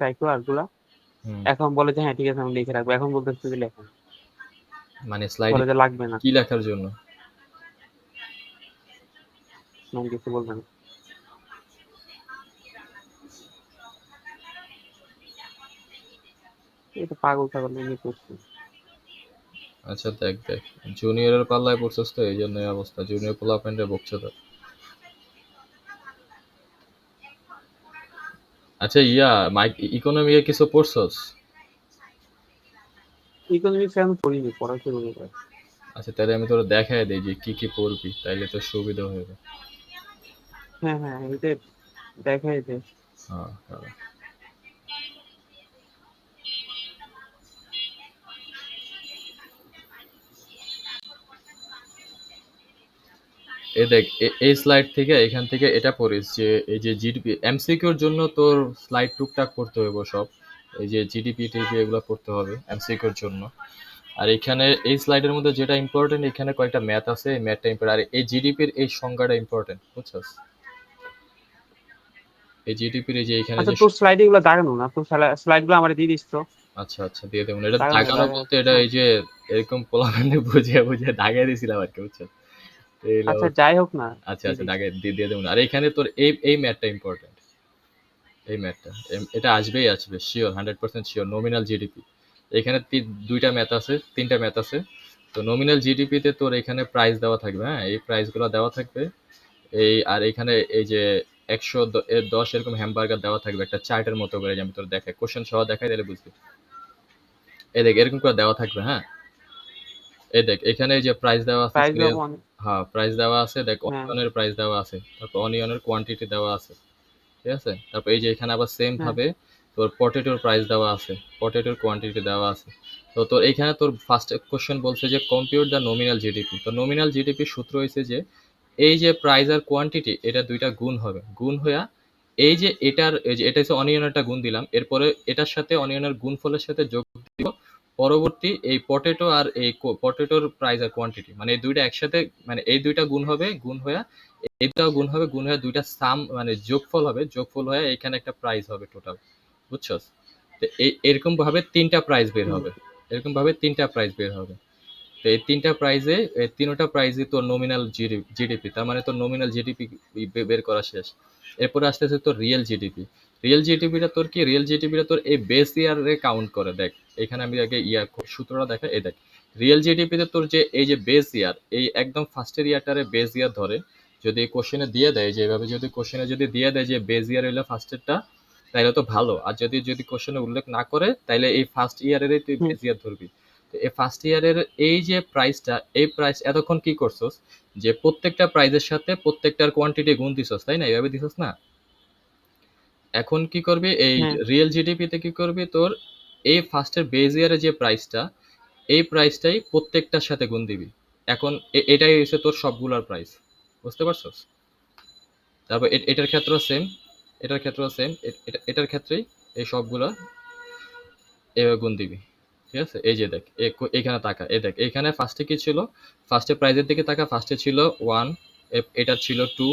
রাখো আরগুলা। হুম। এখন বলে যে, "হ্যাঁ, ঠিক আছে আমি লিখে রাখবো।" এখন বলতেছে যে লেখো না। মানে স্লাইডে বলে যে লাগবে না। কি লেখার জন্য? আমি কিছু বলবে না। এটা পাগল-টাগল এমনি করছে। আচ্ছা দেখ। জুনিয়রের পাল্লায় পড়ছস তো এইজন্য এই অবস্থা। জুনিয়র পোলাপাইনরে বকছে তো। আচ্ছা ইকোনমিকে কিছু পড়ছস? ইকোনমিক্স আমি পড়িনি, পড়া শুরু করব। আচ্ছা তাহলে আমি তোরে দেখায় দেই যে কি পড়বি, তাইলে তোর সুবিধা হবে। হ্যাঁ, এটা দেখাই দে। হ্যাঁ, হ্যাঁ। এই দেখ এই স্লাইড থেকে এখান থেকে এটা পড়িস যে এই যে জিডিপি এমসিকিউর জন্য তোর স্লাইড টুকটাক পড়তে হবে সব। এই যে জিডিপি টিপি এগুলো পড়তে হবে এমসিকিউর জন্য। আর এখানে এই স্লাইডের মধ্যে যেটা ইম্পর্টেন্ট, এখানে কয়েকটা ম্যাথ আছে, এই ম্যাথটা ইম্পর্টেন্ট। আর এই জিডিপির এই সংজ্ঞাটা ইম্পর্টেন্ট, বুঝছস? এই জিডিপির এই যে এখানে আচ্ছা যে তোর স্লাইডে এগুলো দাগানো না? তোর স্লাইড গুলো আমার দিয়ে দিস তো। আচ্ছা দিয়ে দেবো। এটা দাগানো দাগানো দাগায় বলতে এটা হ্যাঁ। এই যে এরকম পোলাপানে বুঝে দাগাই দিয়েছিলাম আর কি, বুঝছো? এই হলো আচ্ছা অবস্থা। যাই হোক না, দিয়ে আচ্ছা দিস। দাগাই দিয়ে দেবো। আর এখানে তোর এই ম্যাথটা ইম্পর্টেন্ট। এই ম্যাথটা এটা আসবে শিওর, 100% শিওর। নমিনাল জিডিপি এখানে দুইটা ম্যাথ আছে, তিনটা ম্যাথ আছে। তো নমিনাল জিডিপিতে তোর এখানে প্রাইস দেওয়া থাকবে, হ্যাঁ, এই প্রাইসগুলো দেওয়া থাকবে। আর এখানে এই যে 110 এরকম হ্যামবার্গার দেওয়া থাকবে একটা চার্টের মতো করে, যে আমি তোর দেখাই, কোশ্চেন সহ দেখাই তাহলে বুঝবি। এই দেখ এরকম করে দেওয়া থাকবে, হ্যাঁ। এই দেখ এখানে এই যে প্রাইস দেওয়া আছে প্রাইস সিরিয়াল। দেবো অনেক। হ্যাঁ, প্রাইস দেওয়া আছে, দেখ হ্যাঁ অনিয়নের প্রাইস দেওয়া আছে, তারপর অনিয়নের কোয়ান্টিটি দেওয়া আছে, ঠিক আছে। তারপর এই যে এখানে আবার সেম হ্যাঁ ভাবে তোর পটেটোর প্রাইস দেওয়া আছে, পটেটোর কোয়ান্টিটি দেওয়া আছে। তো তোর এইখানে তোর ফার্স্ট কোশ্চেন বলছে যে কম্পিউট দ্য নমিনাল জিডিপি। তো নমিনাল জিডিপির সূত্র হয়েছে যে এই যে প্রাইস আর কোয়ান্টিটি এটা দুইটা গুণ হবে, গুণ হইয়া এই যে এটা হচ্ছে অনিয়নের একটা গুণ দিলাম, এরপরে এটার সাথে অনিয়নের গুণফলের সাথে যোগ দিব পরবর্তী এই পটেটো আর এই পটেটোর প্রাইস আর কোয়ান্টিটি, মানে এই দুইটা একসাথে, মানে এই দুইটা গুণ হবে, গুণ হইয়া এটাও গুণ হবে, গুণ হয়ে দুইটা সাম মানে যোগফল হবে, যোগফল হয়ে এখানে একটা প্রাইস হবে টোটাল, বুঝছস? তো এরকম ভাবে তিনটা প্রাইস বের হুম, হবে, এরকম ভাবে তিনটা প্রাইস বের হবে। তো এই তিনটা প্রাইজে, তিনোটা প্রাইজে তোর নমিনাল জিডিপি, তার মানে তোর নমিনাল জিডিপি বের করা শেষ। এরপরে আসতেছে তোর রিয়েল জিডিপি। রিয়েল জিডিপিটা তোর এই বেস ইয়ারে কাউন্ট করে। দেখ এখানে আমি আগে সূত্রটা দেখা, এই দেখ রিয়েল জিডিপিতে তোর যে এই যে বেস ইয়ার, এই একদম ফার্স্টের ইয়ারটারে বেস ইয়ার ধরে। যদি কোশ্চেনে দিয়ে দেয় যে এভাবে, যদি কোশ্চেনে দিয়ে দেয় যে বেস ইয়ার হইলো ফার্স্টেরটা, তাইলে তো ভালো। আর যদি কোশ্চেনে উল্লেখ না করে, তাইলে এই ফার্স্ট ইয়ারেরই তুই হুম, বেস ইয়ার ধরবি। তো এই ফার্স্ট ইয়ারের এই যে প্রাইসটা, এই প্রাইস এতক্ষণ কি করছস, যে প্রত্যেকটা প্রাইজের সাথে প্রত্যেকটার কোয়ান্টিটি গুণ দিছস, তাই না? এইভাবে দিছস না? এখন কি করবি, এই হ্যাঁ রিয়েল জিডিপিতে কি করবি, তোর এই ফার্স্টের বেজ ইয়ারের যে প্রাইসটা, এই প্রাইসটাই প্রত্যেকটার সাথে গুণ দিবি। এখন এটাই হচ্ছে তোর সবগুলার প্রাইস, বুঝতে পারছস? তারপর এটার ক্ষেত্রেও সেম, এটার ক্ষেত্রেও সেম, এটার ক্ষেত্রেই এই সবগুলা এভাবে গুণ দিবি, ঠিক আছে। এই যে দেখ এখানে তাকা, এই দেখ এখানে ফার্স্টে কি ছিল, ফার্স্টে প্রাইজের দিকে তাকা, ফার্স্টে ছিল 1, এটা ছিল 2,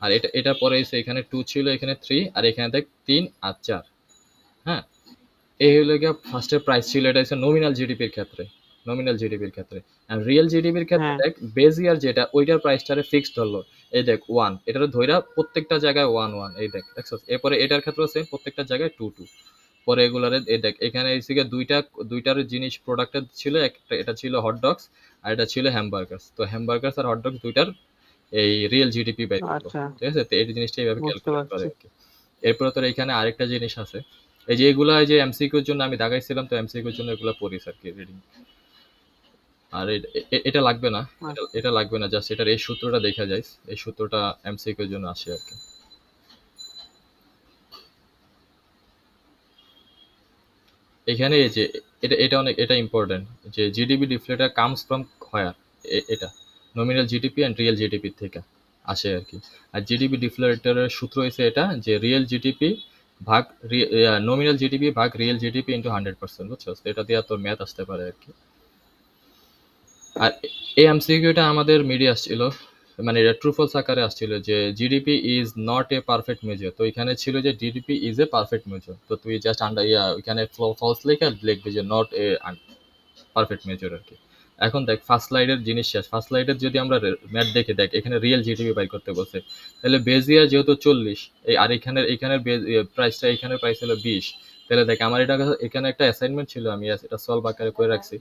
আর এটার পরে এসে এখানে 2 ছিল, এখানে 3, আর এখানে দেখ 3 আর 4, হ্যাঁ। এই হলো গিয়ে ফার্স্টের প্রাইস ছিল, এটা হচ্ছে নমিনাল জিডিপির ক্ষেত্রে, নমিনাল জিডিপির ক্ষেত্রে। আর রিয়েল জিডিপির ক্ষেত্রে হ্যাঁ দেখ বেজ ইয়ার যেটা, ওইটার প্রাইসটারে ফিক্সড ধরলো। এই দেখ 1, এটারে ধইরা প্রত্যেকটা জায়গায় 1 এই দেখ দেখছস। এরপরে এটার ক্ষেত্রেও সেম, প্রত্যেকটা জায়গায় 2 পরে এগুলারে এই দেখ এখানে এসে দুইটার জিনিস প্রোডাক্টের ছিল, একটা এটা ছিল হট ডগস আর এটা ছিল হ্যামবার্গার্স। তো হ্যামবার্গার্স আর হট ডগস দুইটার এই রিয়েল জিডিপি বের করলো, আচ্ছা ঠিক আছে। তো এই জিনিসটা এইভাবে বুঝতে ক্যালকুলেট করে পারছি। আর কি। এরপরে তোর এখানে আরেকটা জিনিস আছে, এই যে এগুলা এই যে এমসিকিউর জন্য আমি দাগাইছিলাম, তো এমসিকিউর জন্য এগুলো পড়িস আর কি, রিডিং। আর এটা লাগবে না, এটা লাগবে না, জাস্ট এটার এই সূত্রটা দেখা যায়, এই সূত্রটা এমসিকিউর জন্য আসে আর কি। এখানে এই যে এটা ইম্পর্টেন্ট, যে GDP deflator comes from where, এটা nominal GDP and real GDP থেকে আসে আর কি। আর জিডিপি ডিফ্লেটারের সূত্র হয়েছে এটা, যে রিয়েল জিডিপি ভাগ নমিনাল জিডিপি ভাগ রিয়েল জিডিপি ইন্টু 100%, বুঝছো? এটা দিয়ে তোর ম্যাথ আসতে পারে আর কি। আর এই এমসিকিউটা আমাদের মিডিয়া আসছিল মানে এটা ট্রু ফলস আকারে আসছিল যে GDP is not a perfect measure, তো এখানে ছিল যে GDP is a perfect measure, তো তুই জাস্ট আন্ডার ওইখানে ফলস লিখে লিখবি যে নট এ পারফেক্ট মেজার আর কি। এখন দেখ ফার্স্ট স্লাইডের জিনিস শেষ, ফার্স্ট স্লাইডের যদি আমরা ম্যাথ দেখে দেখ এখানে রিয়েল জিডিপি বাই করতে বলছে, তাহলে বেজ ইয়ার যেহেতু 40 এই আর এখানের প্রাইসটা এখানের প্রাইস হলো 20, তাহলে দেখ আমার এটা এখানে একটা অ্যাসাইনমেন্ট ছিল, আমি এটা সলভ আকারে করে রাখছি।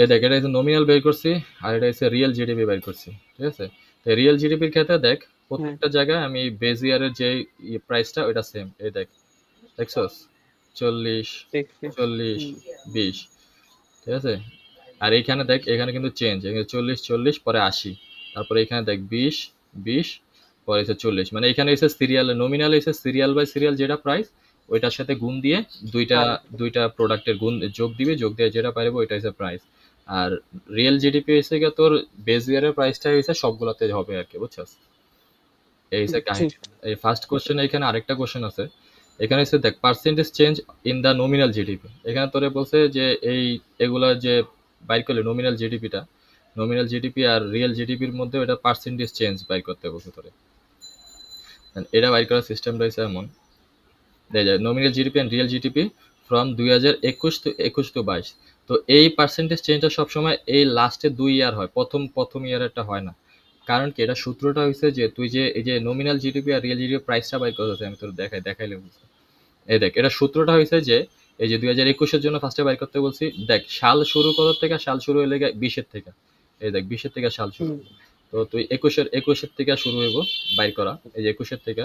এই দেখ এটা হচ্ছে নমিনাল বের করছি আর এটা হচ্ছে রিয়েল জিডিপি বের করছি, ঠিক আছে। তো রিয়েল জিডিপির ক্ষেত্রে দেখ প্রত্যেকটা জায়গায় আমি বেজ ইয়ারের যে প্রাইসটা ওইটা সেম, এই দেখ দেখছস 40 দেখছি 40 20, ঠিক আছে। আর এইখানে দেখ এখানে কিন্তু চেঞ্জ, এখানে 40 40 পরে 80, তারপরে এখানে দেখ 20 20 পরে হচ্ছে 40, মানে এখানে এসে সিরিয়াল নমিনাল এসে সিরিয়াল বাই সিরিয়াল যেটা প্রাইস ওইটার সাথে গুণ দিয়ে দুইটা আর দুইটা প্রোডাক্টের গুণ যোগ দিবে, যোগ দিয়ে যেটা পারবো ওইটা হচ্ছে প্রাইস। আর রিয়েল জিডিপি এসে গিয়ে তোর বেস ইয়ারের প্রাইসটা হচ্ছে সবগুলোতে হবে আর কি, বুঝছস। এই হচ্ছে কাহিনী। এই ফার্স্ট কোশ্চেন এখানে আরেকটা কোশ্চেন আছে, এখানে হচ্ছে দেখ percentage change in the nominal GDP, এখানে তোরে বলছে যে এগুলা যে বাইর করলে নমিনাল জিডিপি আর রিয়েল জিডিপির মধ্যে এটা পার্সেন্টেজ চেঞ্জ বাইর করতে বলছে তোরে। এটা বাইর করার সিস্টেম রয়েছে এমন, দেখা যায় nominal GDP and real GDP from 2021 to 22। তো এই পার্সেন্টেজ চেঞ্জটা সবসময় এই লাস্টে 2 ইয়ার হয়, প্রথম ইয়ারেরটা হয় না। কারণ কি এটা সূত্রটা হচ্ছে যে তুই যে এই যে নমিনাল জিডিপি আর রিয়েল জিডিপি প্রাইসটা বাইর করতেছে, আমি তোর দেখাইলে বুঝতে। এই দেখ এটা সূত্রটা হয়েছে যে এই যে 2021-এর জন্য ফার্স্টে বাইর করতে বলছি, দেখ সাল শুরু করার থেকে, সাল শুরু হইলে 20-এর থেকে, এই দেখ 20-এর থেকে সাল শুরু, তো তুই 21-এর থেকে শুরু হইব বাইর করা, এই যে 21-এর থেকে।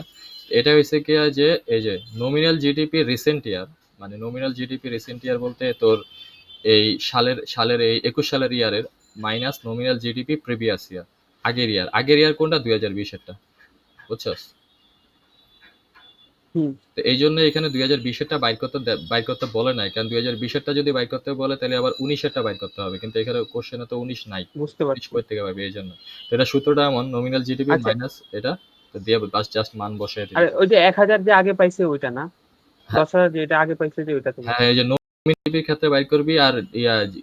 এটা হয়েছে কি যে এই যে নমিনাল জিডিপি রিসেন্ট ইয়ার, মানে নমিনাল জিডিপি রিসেন্ট ইয়ার বলতে তোর এই সালের এই 21 সালের ইয়ারের minus nominal GDP previous year, আগের ইয়ার কোনটা 2020-এরটা, বুঝছস। তো এই জন্য এখানে 2020-এরটা বাইর করতে বলে নাই, কারণ 2020-এরটা যদি বাইর করতে বলে তাহলে আবার 19-এরটা বাইর করতে হবে, কিন্তু এখানে কোশ্চেনে তো 19 নাই, বুঝতে 19 পারছি। কই থেকে পাবে, এই জন্য। তো এটা সূত্রটা এমন নমিনাল জিডিপি আচ্ছা, মাইনাস এটা, তো দিয়ে বাস জাস্ট মান বসায় আর দিবি। ওই যে 1000 যে আগে পাইছে ওইটা না, হ্যাঁ 10,000 যেটা আগে পাইছে যে ওইটা তুমি। হ্যাঁ, এই যে নমিনাল জিডিপির ক্ষেত্রে বাইর করবি আর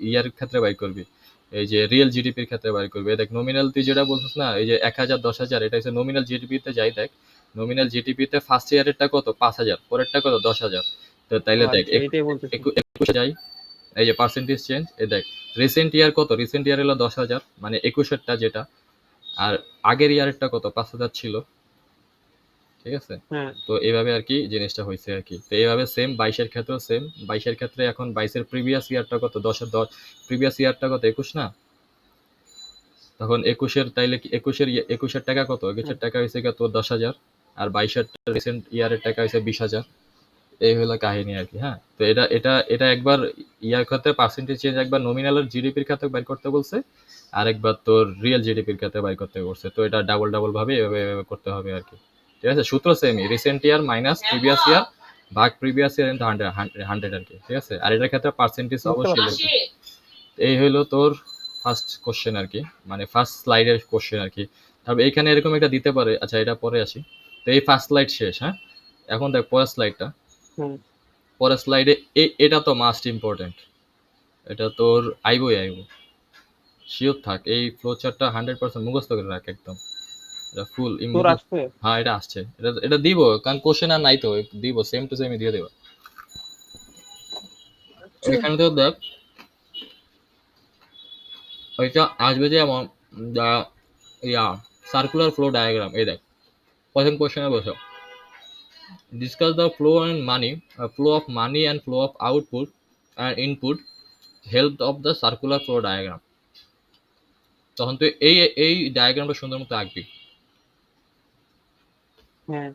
ইয়ার ক্ষেত্রে বাইর করবি, এই যে রিয়েল জিডিপির ক্ষেত্রে বাইর করবি। এই দেখ নমিনাল তুই যেটা বলছিস না এই যে 1000 10,000, এটা হচ্ছে নমিনাল জিডিপিতে যাই, দেখ নমিনাল জিডিপিতে ফার্স্ট ইয়ারেরটা কত 5,000, পরেরটা কত 10,000, তো ও তাইলে দেখ আচ্ছা, এইটাই বলতেছি। 21 যাই, এই যে পার্সেন্টেজ চেঞ্জ, এই দেখ রিসেন্ট ইয়ার কত, রিসেন্ট ইয়ার হলো 10,000 মানে 21-এরটা যেটা, আর আগের ইয়ারেরটা কত 5,000 ছিল, ঠিক আছে। হ্যাঁ তো এইভাবে আর কি জিনিসটা হয়েছে আর কি। তো এইভাবে সেম 22-এর ক্ষেত্রেও সেম, 22-এর ক্ষেত্রে এখন 22-এর প্রিভিয়াস ইয়ারটা কত 10 প্রিভিয়াস ইয়ারটা কত 21 না, তখন 21-এর তাইলে কি 21-এর টাকা কত, 21-এর টাকা হয়েছে কি তোর 10,000, আর 22-এর রিসেন্ট ইয়ারের টাকা হয়েছে 20,000। এই হলো কাহিনী আর কি। হ্যাঁ, তো এটা একবার ইয়ার ক্ষেত্রে পার্সেন্টেজ চেঞ্জ একবার নমিনালের জিডিপির ক্ষেত্রে বের করতে বলছে, আর একবার তোর রিয়েল জিডিপির ক্ষেত্রে বের করতে বলছে, তো এটা ডাবল ভাবে এভাবে করতে হবে আর কি, ঠিক আছে। সূত্র সেমই, রিসেন্ট ইয়ার মাইনাস প্রিভিয়াস ইয়ার ভাগ প্রিভিয়াস ইয়ার ইনটু 100 আর কি, ঠিক আছে। আর এটার ক্ষেত্রে পার্সেন্টেজ বুঝতে অবশ্যই পারছি। লিখবে। এই হলো তোর ফার্স্ট কোশ্চেন আর কি, মানে ফার্স্ট স্লাইডের কোশ্চেন আর কি। তারপর এখানে এরকম একটা দিতে পারে, আচ্ছা এটা পরে আসি। তো এই ফার্স্ট স্লাইড শেষ, হ্যাঁ এখন দেখ পরের স্লাইডটা। হুম পরের স্লাইডে এটা তো মাস্ট ইম্পর্টেন্ট, এটা তোর আইবো শিওর থাক, এই ফ্লো চার্টটা 100% মুখস্থ করে রাখ একদম, এটা ফুল তোর আসছে। হ্যাঁ এটা আসছে, এটা দিব, কারণ কোশ্চেন আর নাই তো, দিব সেম টু সেম দিয়ে দেবো। এখানে তো দেখ ওইটা আসবে যে এমন দা সার্কুলার ফ্লো ডায়াগ্রাম, এই দেখ প্রথম কোশ্চেনে বসো, discuss the flow of money and flow of output and input help of the circular flow diagram. তখন তুই এই ডায়াগ্রামটা সুন্দর মতো আঁকবি, হ্যাঁ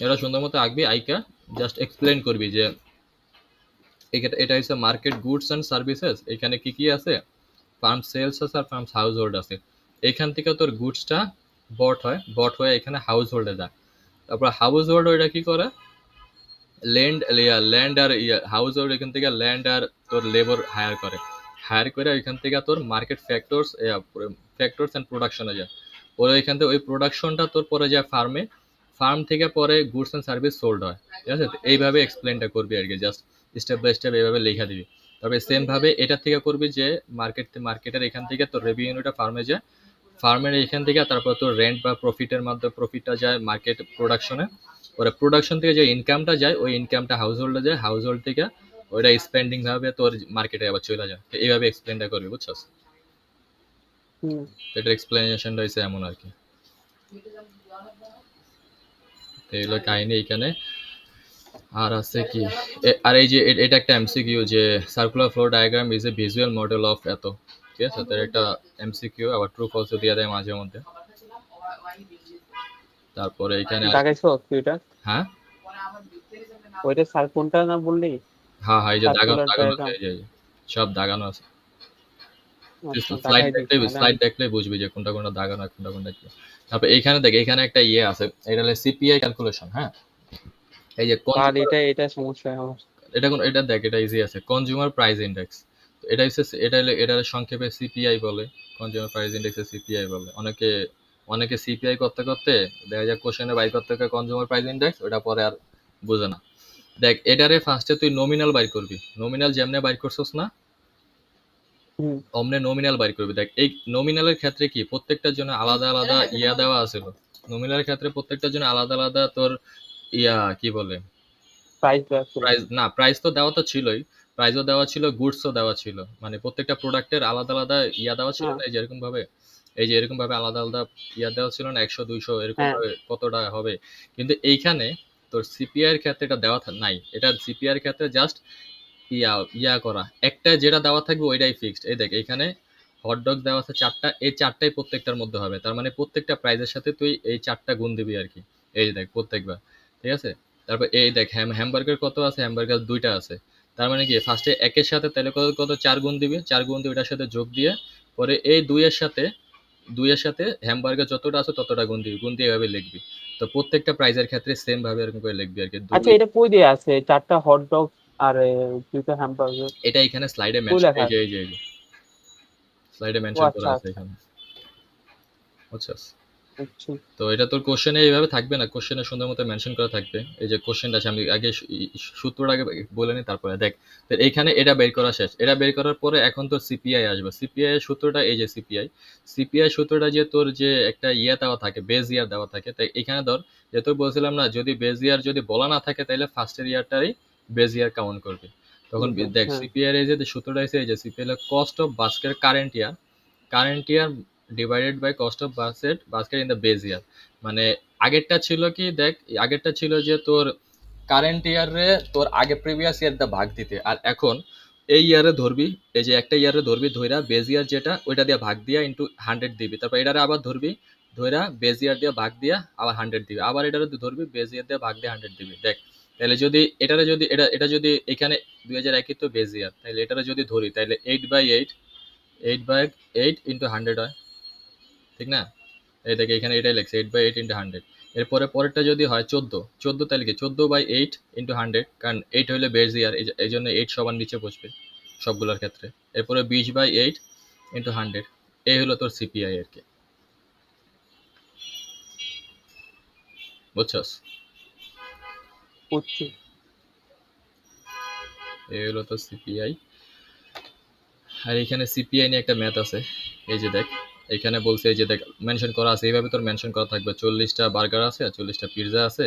এটা সুন্দর মতো আঁকবি, আইকা জাস্ট এক্সপ্লেন করবি যে এটা হচ্ছে মার্কেট গুডস অ্যান্ড সার্ভিসেস, এখানে কি কি আছে, ফার্ম সেলস আছে আর ফার্ম হাউস হোল্ড আছে। এখান থেকে তোর গুডসটা বট হয়ে এখানে হাউস হোল্ডে যায়, তারপর হাউস হোল্ড ওইটা কি করে ল্যান্ড আর হাউস হোল্ড এখান থেকে ল্যান্ড আর তোর লেবার হায়ার করে ওইখান থেকে তোর মার্কেট ফ্যাক্টরস অ্যান্ড প্রোডাকশনে যায়, ওরা এখান থেকে ওই প্রোডাকশনটা তোর পরে যায় ফার্ম থেকে পরে গুডস অ্যান্ড সার্ভিস সোল্ড হয়, ঠিক আছে। তো এইভাবে এক্সপ্লেনটা করবি আর কি, জাস্ট স্টেপ বাই স্টেপ এইভাবে লেখা দিবি। তবে সেম ভাবে এটা থেকে করবি যে মার্কেটের এখান থেকে তোর রেভিনিউটা ফার্মে যায়, ফার্মের এখান থেকে তারপর তোর রেন্ট বা প্রফিটের মাধ্যমে প্রফিটটা যায় মার্কেট প্রোডাকশনে, পরে প্রোডাকশন থেকে যে ইনকামটা যায় ওই ইনকামটা হাউস হোল্ডে যায়, হাউস হোল্ড থেকে ওইটা স্পেন্ডিং ভাবে তোর মার্কেটে আবার চলে যায়। তো এইভাবে এক্সপ্লেনটা করবি, বুঝছস? হুম। তো এটার এক্সপ্লেনেশনটা হচ্ছে এমন আর কি। তো এগুলো কাহিনী এখানে। আর আছে কি আর এই যে এটা একটা এমসিকিউ যে circular flow diagram is a visual model of এত, ঠিক আছে? তো একটা এমসিকিউ আবার ট্রু ফলস দিয়ে দেয় মাঝে মধ্যে। তারপরে এখানে দাগাইছো ওইটা? হ্যাঁ ওইটা স্যার কোনটা না বললি? হ্যাঁ হ্যাঁ, এই যে দাগানো সার্কুলার দাগানো আছে, ডায়াগ্রাম। এই যে সব দাগানো আছে। আচ্ছা, স্লাইড দাগাই দিস দেখলেই তাহলে স্লাইড আমি। দেখলেই বুঝবি যে কোনটা কোনটা দাগানো আর কোনটা কোনটা কি। তারপর এইখানে দেখ, এখানে একটা ইয়ে আছে, এটা হলো সিপিআই ক্যালকুলেশন। হ্যাঁ, এই যে তাহলে কনজিউমার, এটা সমস্যা আমার। এটা দেখ, এটা ইজি আছে, কনজিউমার প্রাইস ইন্ডেক্স। এটা হচ্ছে এটা সংক্ষেপে সিপিআই বলে, কনজিউমার প্রাইস ইন্ডেক্সে সিপিআই বলে। অনেকে অনেকে সিপিআই করতে করতে দেখা যায় কোশ্চেনে বাই করতে কনজিউমার প্রাইস ইন্ডেক্স, ওটা পরে আর বুঝে না। দেখ এটারে ফার্স্টে তুই নমিনাল বাইর করবি, নমিনাল যেমনে বাইর করছস না হুম। অমনে নমিনাল বাইর করবি। দেখ এই নমিনালের ক্ষেত্রে কি প্রত্যেকটার জন্য আলাদা আলাদা ইয়া দেওয়া আছে। নমিনালের ক্ষেত্রে প্রত্যেকটার জন্য আলাদা আলাদা তোর ইয়া কি বলে প্রাইস ছিল। প্রাইস, না প্রাইস তো দেওয়া তো ছিলই, প্রাইসও দেওয়া ছিল, গুডসও দেওয়া ছিল, মানে প্রত্যেকটা প্রোডাক্টের আলাদা আলাদা ইয়া দেওয়া ছিল হ্যাঁ, না, এই যে এরকম ভাবে, এই যে এরকম ভাবে আলাদা আলাদা ইয়া দেওয়া ছিল না, 100 200 এরকম হ্যাঁ। ভাবে কত টাকা হবে। কিন্তু এইখানে তোর সিপিআই এর ক্ষেত্রে এটা দেওয়া নাই, এটা সিপিআই এর ক্ষেত্রে জাস্ট ইয়া ইয়া করা একটা যেটা দেওয়া থাকবে ওইটাই ফিক্সড। এই দেখ এখানে হটডগ দেওয়া আছে 4টা, এই 4টাই প্রত্যেকটার মধ্যে হবে, তার মানে প্রত্যেকটা প্রাইজের সাথে তুই এই 4টা গুণ দিবি আর কি। এই যে দেখ প্রত্যেকবার, ঠিক আছে? তারপর এই দেখ হ্যামবার্গার কত আছে, হ্যামবার্গার 2টা আছে, তার মানে কি ফার্স্টে একের সাথে তাহলে কত কত 4 গুণ দিবি, 4 গুণ দিয়ে ওটার সাথে যোগ দিয়ে পরে এই দুইয়ের সাথে হ্যামবার্গার যতটা আছে ততটা গুণ দিবি, গুণ দিয়ে এভাবে লিখবি। তো প্রত্যেকটা প্রাইজের ক্ষেত্রে সেম ভাবে এরকম করে লিখবি আর কি। আচ্ছা, এটা কই দিয়ে আছে 4টা হট ডগ আর 2টা হ্যামবার্গার? এটা এখানে স্লাইডে কই মেনশন, লেখা এই যে আছে? এই যে স্লাইডে ও মেনশন করা আচ্ছা, আছে আচ্ছা। এখানে, বুঝছস? আচ্ছা। তো এটা তোর কোশ্চেনে এইভাবে থাকবে না, কোশ্চেনে সুন্দর মতো মেনশন করা থাকবে। এই যে কোশ্চেনটা আছে, আমি আগে সূত্রটা আগে বলে নিই তারপরে দেখ। তো এইখানে এটা বের করা শেষ, এটা বের করার পরে এখন তোর সিপিআই আসবে। সিপিআই এর সূত্রটা এই যে সিপিআই সূত্রটা যে তোর যে একটা ইয়ে দেওয়া থাকে, বেজ ইয়ার দেওয়া থাকে। তাই এখানে ধর যে তোর বলছিলাম না, যদি বেজ ইয়ার যদি বলা না থাকে তাহলে ফার্স্টের ইয়ারটারই বেজ ইয়ার কাউন্ট করবে। তখন দেখ হ্যাঁ। সিপিআই এর যে সূত্রটা আছে, এই যে সিপিআই এর cost of basket current year divided by cost of basket in the base year. মানে আগেরটা ছিল কি দেখ, আগেরটা ছিল যে তোর কারেন্ট ইয়ারে তোর আগে প্রিভিয়াস ইয়ার দা ভাগ দিতে, আর এখন এই ইয়ারে ধরবি, এই যে একটা ইয়ারে ধরবি ধইরা বেজ ইয়ার যেটা ওইটা দিয়ে ভাগ দিয়া ইনটু 100 দিবি, তারপর এটারে আবার ধরবি ধইরা বেজ ইয়ার দিয়ে ভাগ দিয়া আবার 100 দিবি, আবার এটারে ধরবি বেজ ইয়ার দিয়ে ভাগ দিয়ে 100 দিবি। দেখ তাহলে যদি এটারে যদি এটা যদি এখানে 2021 তো বেজ ইয়ার, তাহলে এটারে যদি ধরি তাহলে 8/8 ইন্টু 100 হয়, ঠিক না? এই দেখে এখানে এটাই লেখছে 8/8 ইন্টু 100। এরপরে পরেরটা যদি হয় 14 তাহলে কি 14/8 ইন্টু 100, কারণ 8 হলে বেজ ইয়ার, এই জন্য 8 সবার নিচে বসবে সবগুলোর ক্ষেত্রে। এরপরে 20/8 ইন্টু 100, এই হলো তোর সিপিআই আর কি, বুঝছস? বুঝছি। এই হলো তোর সিপিআই। আর এখানে সিপিআই নিয়ে একটা ম্যাথ আছে, এই যে দেখ এখানে বলছে, এই যে দেখ মেনশন করা আছে, এইভাবে তোর মেনশন করা থাকবে 40টা বার্গার আছে আর 40টা পিৎজা আছে,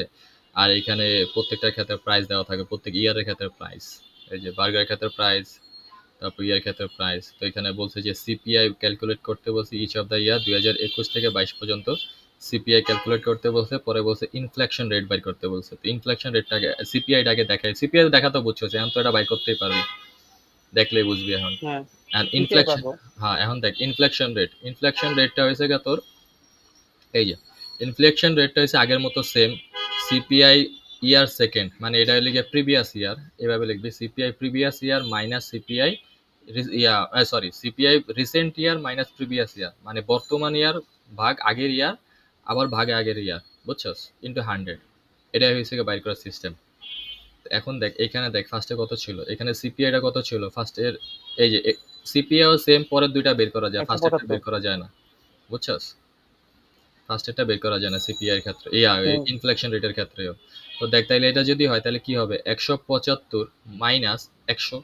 আর এখানে প্রত্যেকটার ক্ষেত্রে প্রাইস দেওয়া থাকবে, প্রত্যেক ইয়ারের ক্ষেত্রে প্রাইস। এই যে বার্গার ক্ষেত্রে প্রাইস, তারপর ইয়ার ক্ষেত্রে প্রাইস। তো এখানে বলছে যে সিপিআই ক্যালকুলেট করতে বলছে ইচ অফ দ্য ইয়ার 2021 থেকে 22 পর্যন্ত সিপিআই ক্যালকুলেট করতে বলছে, পরে বলছে ইনফ্লেকশন রেট বাই করতে বলছে। তো ইনফ্লেকশন রেটটাকে সিপিআইটাকে দেখায়, সিপিআই দেখা তো বুঝছো, এখন তো এটা বাই করতেই পারবি, দেখলেই বুঝবি এখন। হ্যাঁ, আর কিসে ইনফ্লেকশন, পাবো? হ্যাঁ এখন দেখ ইনফ্লেকশন রেটটা হয়েছে গা তোর, এই যে ইনফ্লেকশন রেটটা হয়েছে আগের মতো সেম, সিপিআই ইয়ার সেকেন্ড, মানে এটা হলে গিয়ে প্রিভিয়াস ইয়ার, এভাবে লিখবি CPI previous year minus CPI ইয়া sorry CPI recent year minus previous year, মানে বর্তমান ইয়ার ভাগ আগের ইয়ার আবার ভাগে আগের ইয়ার, বুঝছস? ইন্টু 100, এটাই হয়েছে বাইর করার সিস্টেম। এখন দেখ এখানে দেখ ফার্স্টে কত ছিল, এখানে সিপিআইটা কত ছিল ফার্স্টের, এই যে সিপিআইও সেম, পরের দুইটা বের করা যায়, ফার্স্টেরটা 175। বের করা যায় না, বুঝছস? ফার্স্টেরটা বের করা যায় না সিপিআই এর ক্ষেত্রে, ইয়া হুম। ইনফ্লেকশন রেটের ক্ষেত্রেও। তো দেখ তাইলে এটা যদি হয় তাহলে কি হবে, 175 মাইনাস 100,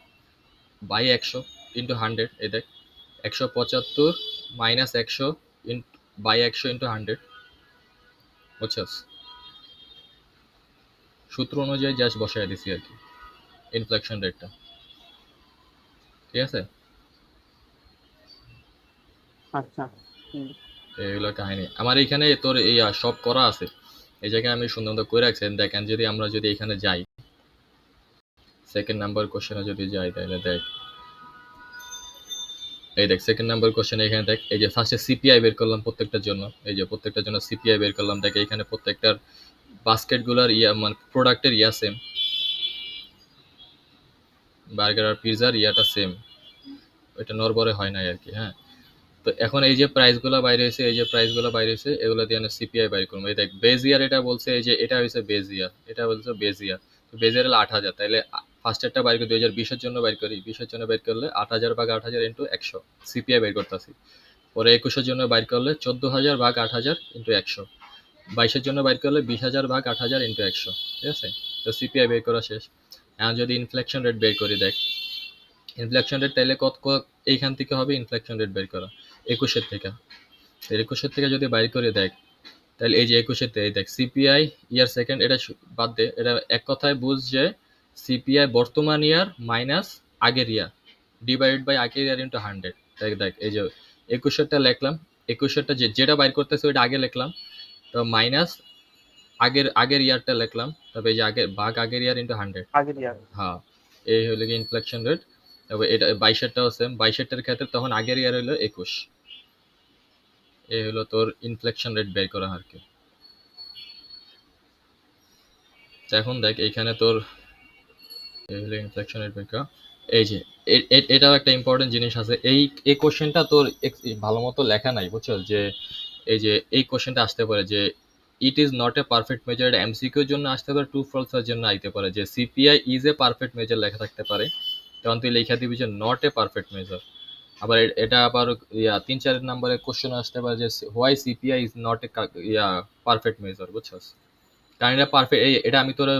বাই 100 ইন্টু 100, এই দেখ 175 মাইনাস 100 বাই 100 ইন্টু 100, বুঝছস? সূত্র অনুযায়ী জাস্ট বসায় দিছি আর কি ইনফ্লেকশন রেটটা, ঠিক আছে? আচ্ছা। হুম। এইগুলো কাহিনী আমার এখানে তোর এই সব করা আছে, এই জায়গায় আমি সুন্দর মতো করে রাখছি। দেখেন যদি আমরা যদি এখানে যাই, সেকেন্ড নাম্বার কোশ্চেনে যদি যাই, তাহলে দেখ এই দেখ সেকেন্ড নাম্বার কোশ্চেন এখানে দেখ, এই যে ফার্স্টে সিপিআই বের করলাম প্রত্যেকটার জন্য, এই যে প্রত্যেকটার জন্য সিপিআই বের করলাম। দেখ এখানে প্রত্যেকটার বাস্কেটগুলোর মানে প্রোডাক্টের সেম, বার্গার আর পিৎজার সেম, ওইটা নরবরে হয় নাই আর কি। হ্যাঁ, তো এখন এই যে প্রাইসগুলো বাইরে হয়েছে, এই যে প্রাইসগুলো বাইরে হয়েছে, এগুলো দিয়ে আমি সিপিআই বাইর করবো। এই দেখ বেজ ইয়ার এটা বলছে, এই যে এটা হয়েছে বেজ ইয়ার, এটা বলছে বেজ ইয়ার। তো বেজ ইয়ার হলো 8,000, তাহলে ফার্স্টেরটা বাইর করি 2020-এর জন্য বাইর করি, 20-এর জন্য বাইর করলে 8,000 ভাগ 8,000 ইন্টু 100 সিপিআই বাইর করতেছি। পরে 21-এর জন্য বাইর করলে 14,000 ভাগ 8,000 ইন্টু 100, 22-এর জন্য বাইর করলে 20,000 ভাগ 8,000 ইন্টু 100, ঠিক আছে? তো সিপিআই বের করা শেষ। এখন যদি ইনফ্লেকশন রেট বের করি, দেখ ইনফ্লেকশন রেট তাইলে কত এইখান থেকে হবে ইনফ্লেকশন রেট বের করা 21-এর থেকে। 21-এর থেকে যদি বাইর করে দেখ, তাহলে এই যে 21-এর থেকে দেখ সিপিআই ইয়ার সেকেন্ড, এটা বাদ দে, এটা এক কথায় বুঝ যে সিপিআই বর্তমান ইয়ার মাইনাস আগের ইয়ার ডিভাইডেড বাই আগের ইয়ার ইন্টু 100। দেখ দেখ এই যে 21-এরটা লিখলাম, 21-এরটা যেটা বাইর করতেছে ওইটা আগে লিখলাম, তো মাইনাস আগের আগের ইয়ারটা লিখলাম, তবে এই যে আগের ভাগ আগের ইয়ার ইন্টু 100। আগের ইয়ার। হ্যাঁ, এই হলো কি ইনফ্লেকশন রেট। তবে এটা 22-এরটাও সেম, 22-এরটার ক্ষেত্রে তখন আগের ইয়ার হলো 21। এই হলো তোর ইনফ্লেকশন রেট বের করা আর কি। এখন দেখ এইখানে তোর এই হলো ইনফ্লেকশন রেট বের করা। এই যে এটাও একটা ইম্পর্টেন্ট জিনিস আছে, এই কোশ্চেনটা তোর ভালো মতো লেখা নাই, বুঝছো? যে এই যে এই কোশ্চেনটা আসতে পারে যে it is not a perfect measure, এটা এমসিকিউর জন্য আসতে পারে, ট্রু ফলস এর জন্য আইতে পারে। যে CPI is a perfect measure লেখা থাকতে পারে, তখন তুই লেখা দিবি যে নট এ পারফেক্ট মেজার। আবার এটা আবার 3-4 নম্বরের কোশ্চেন আসতে পারে যে why CPI is not a perfect measure, বুঝছস? কারণ এটা পারফেক্ট, এটা আমি তোরা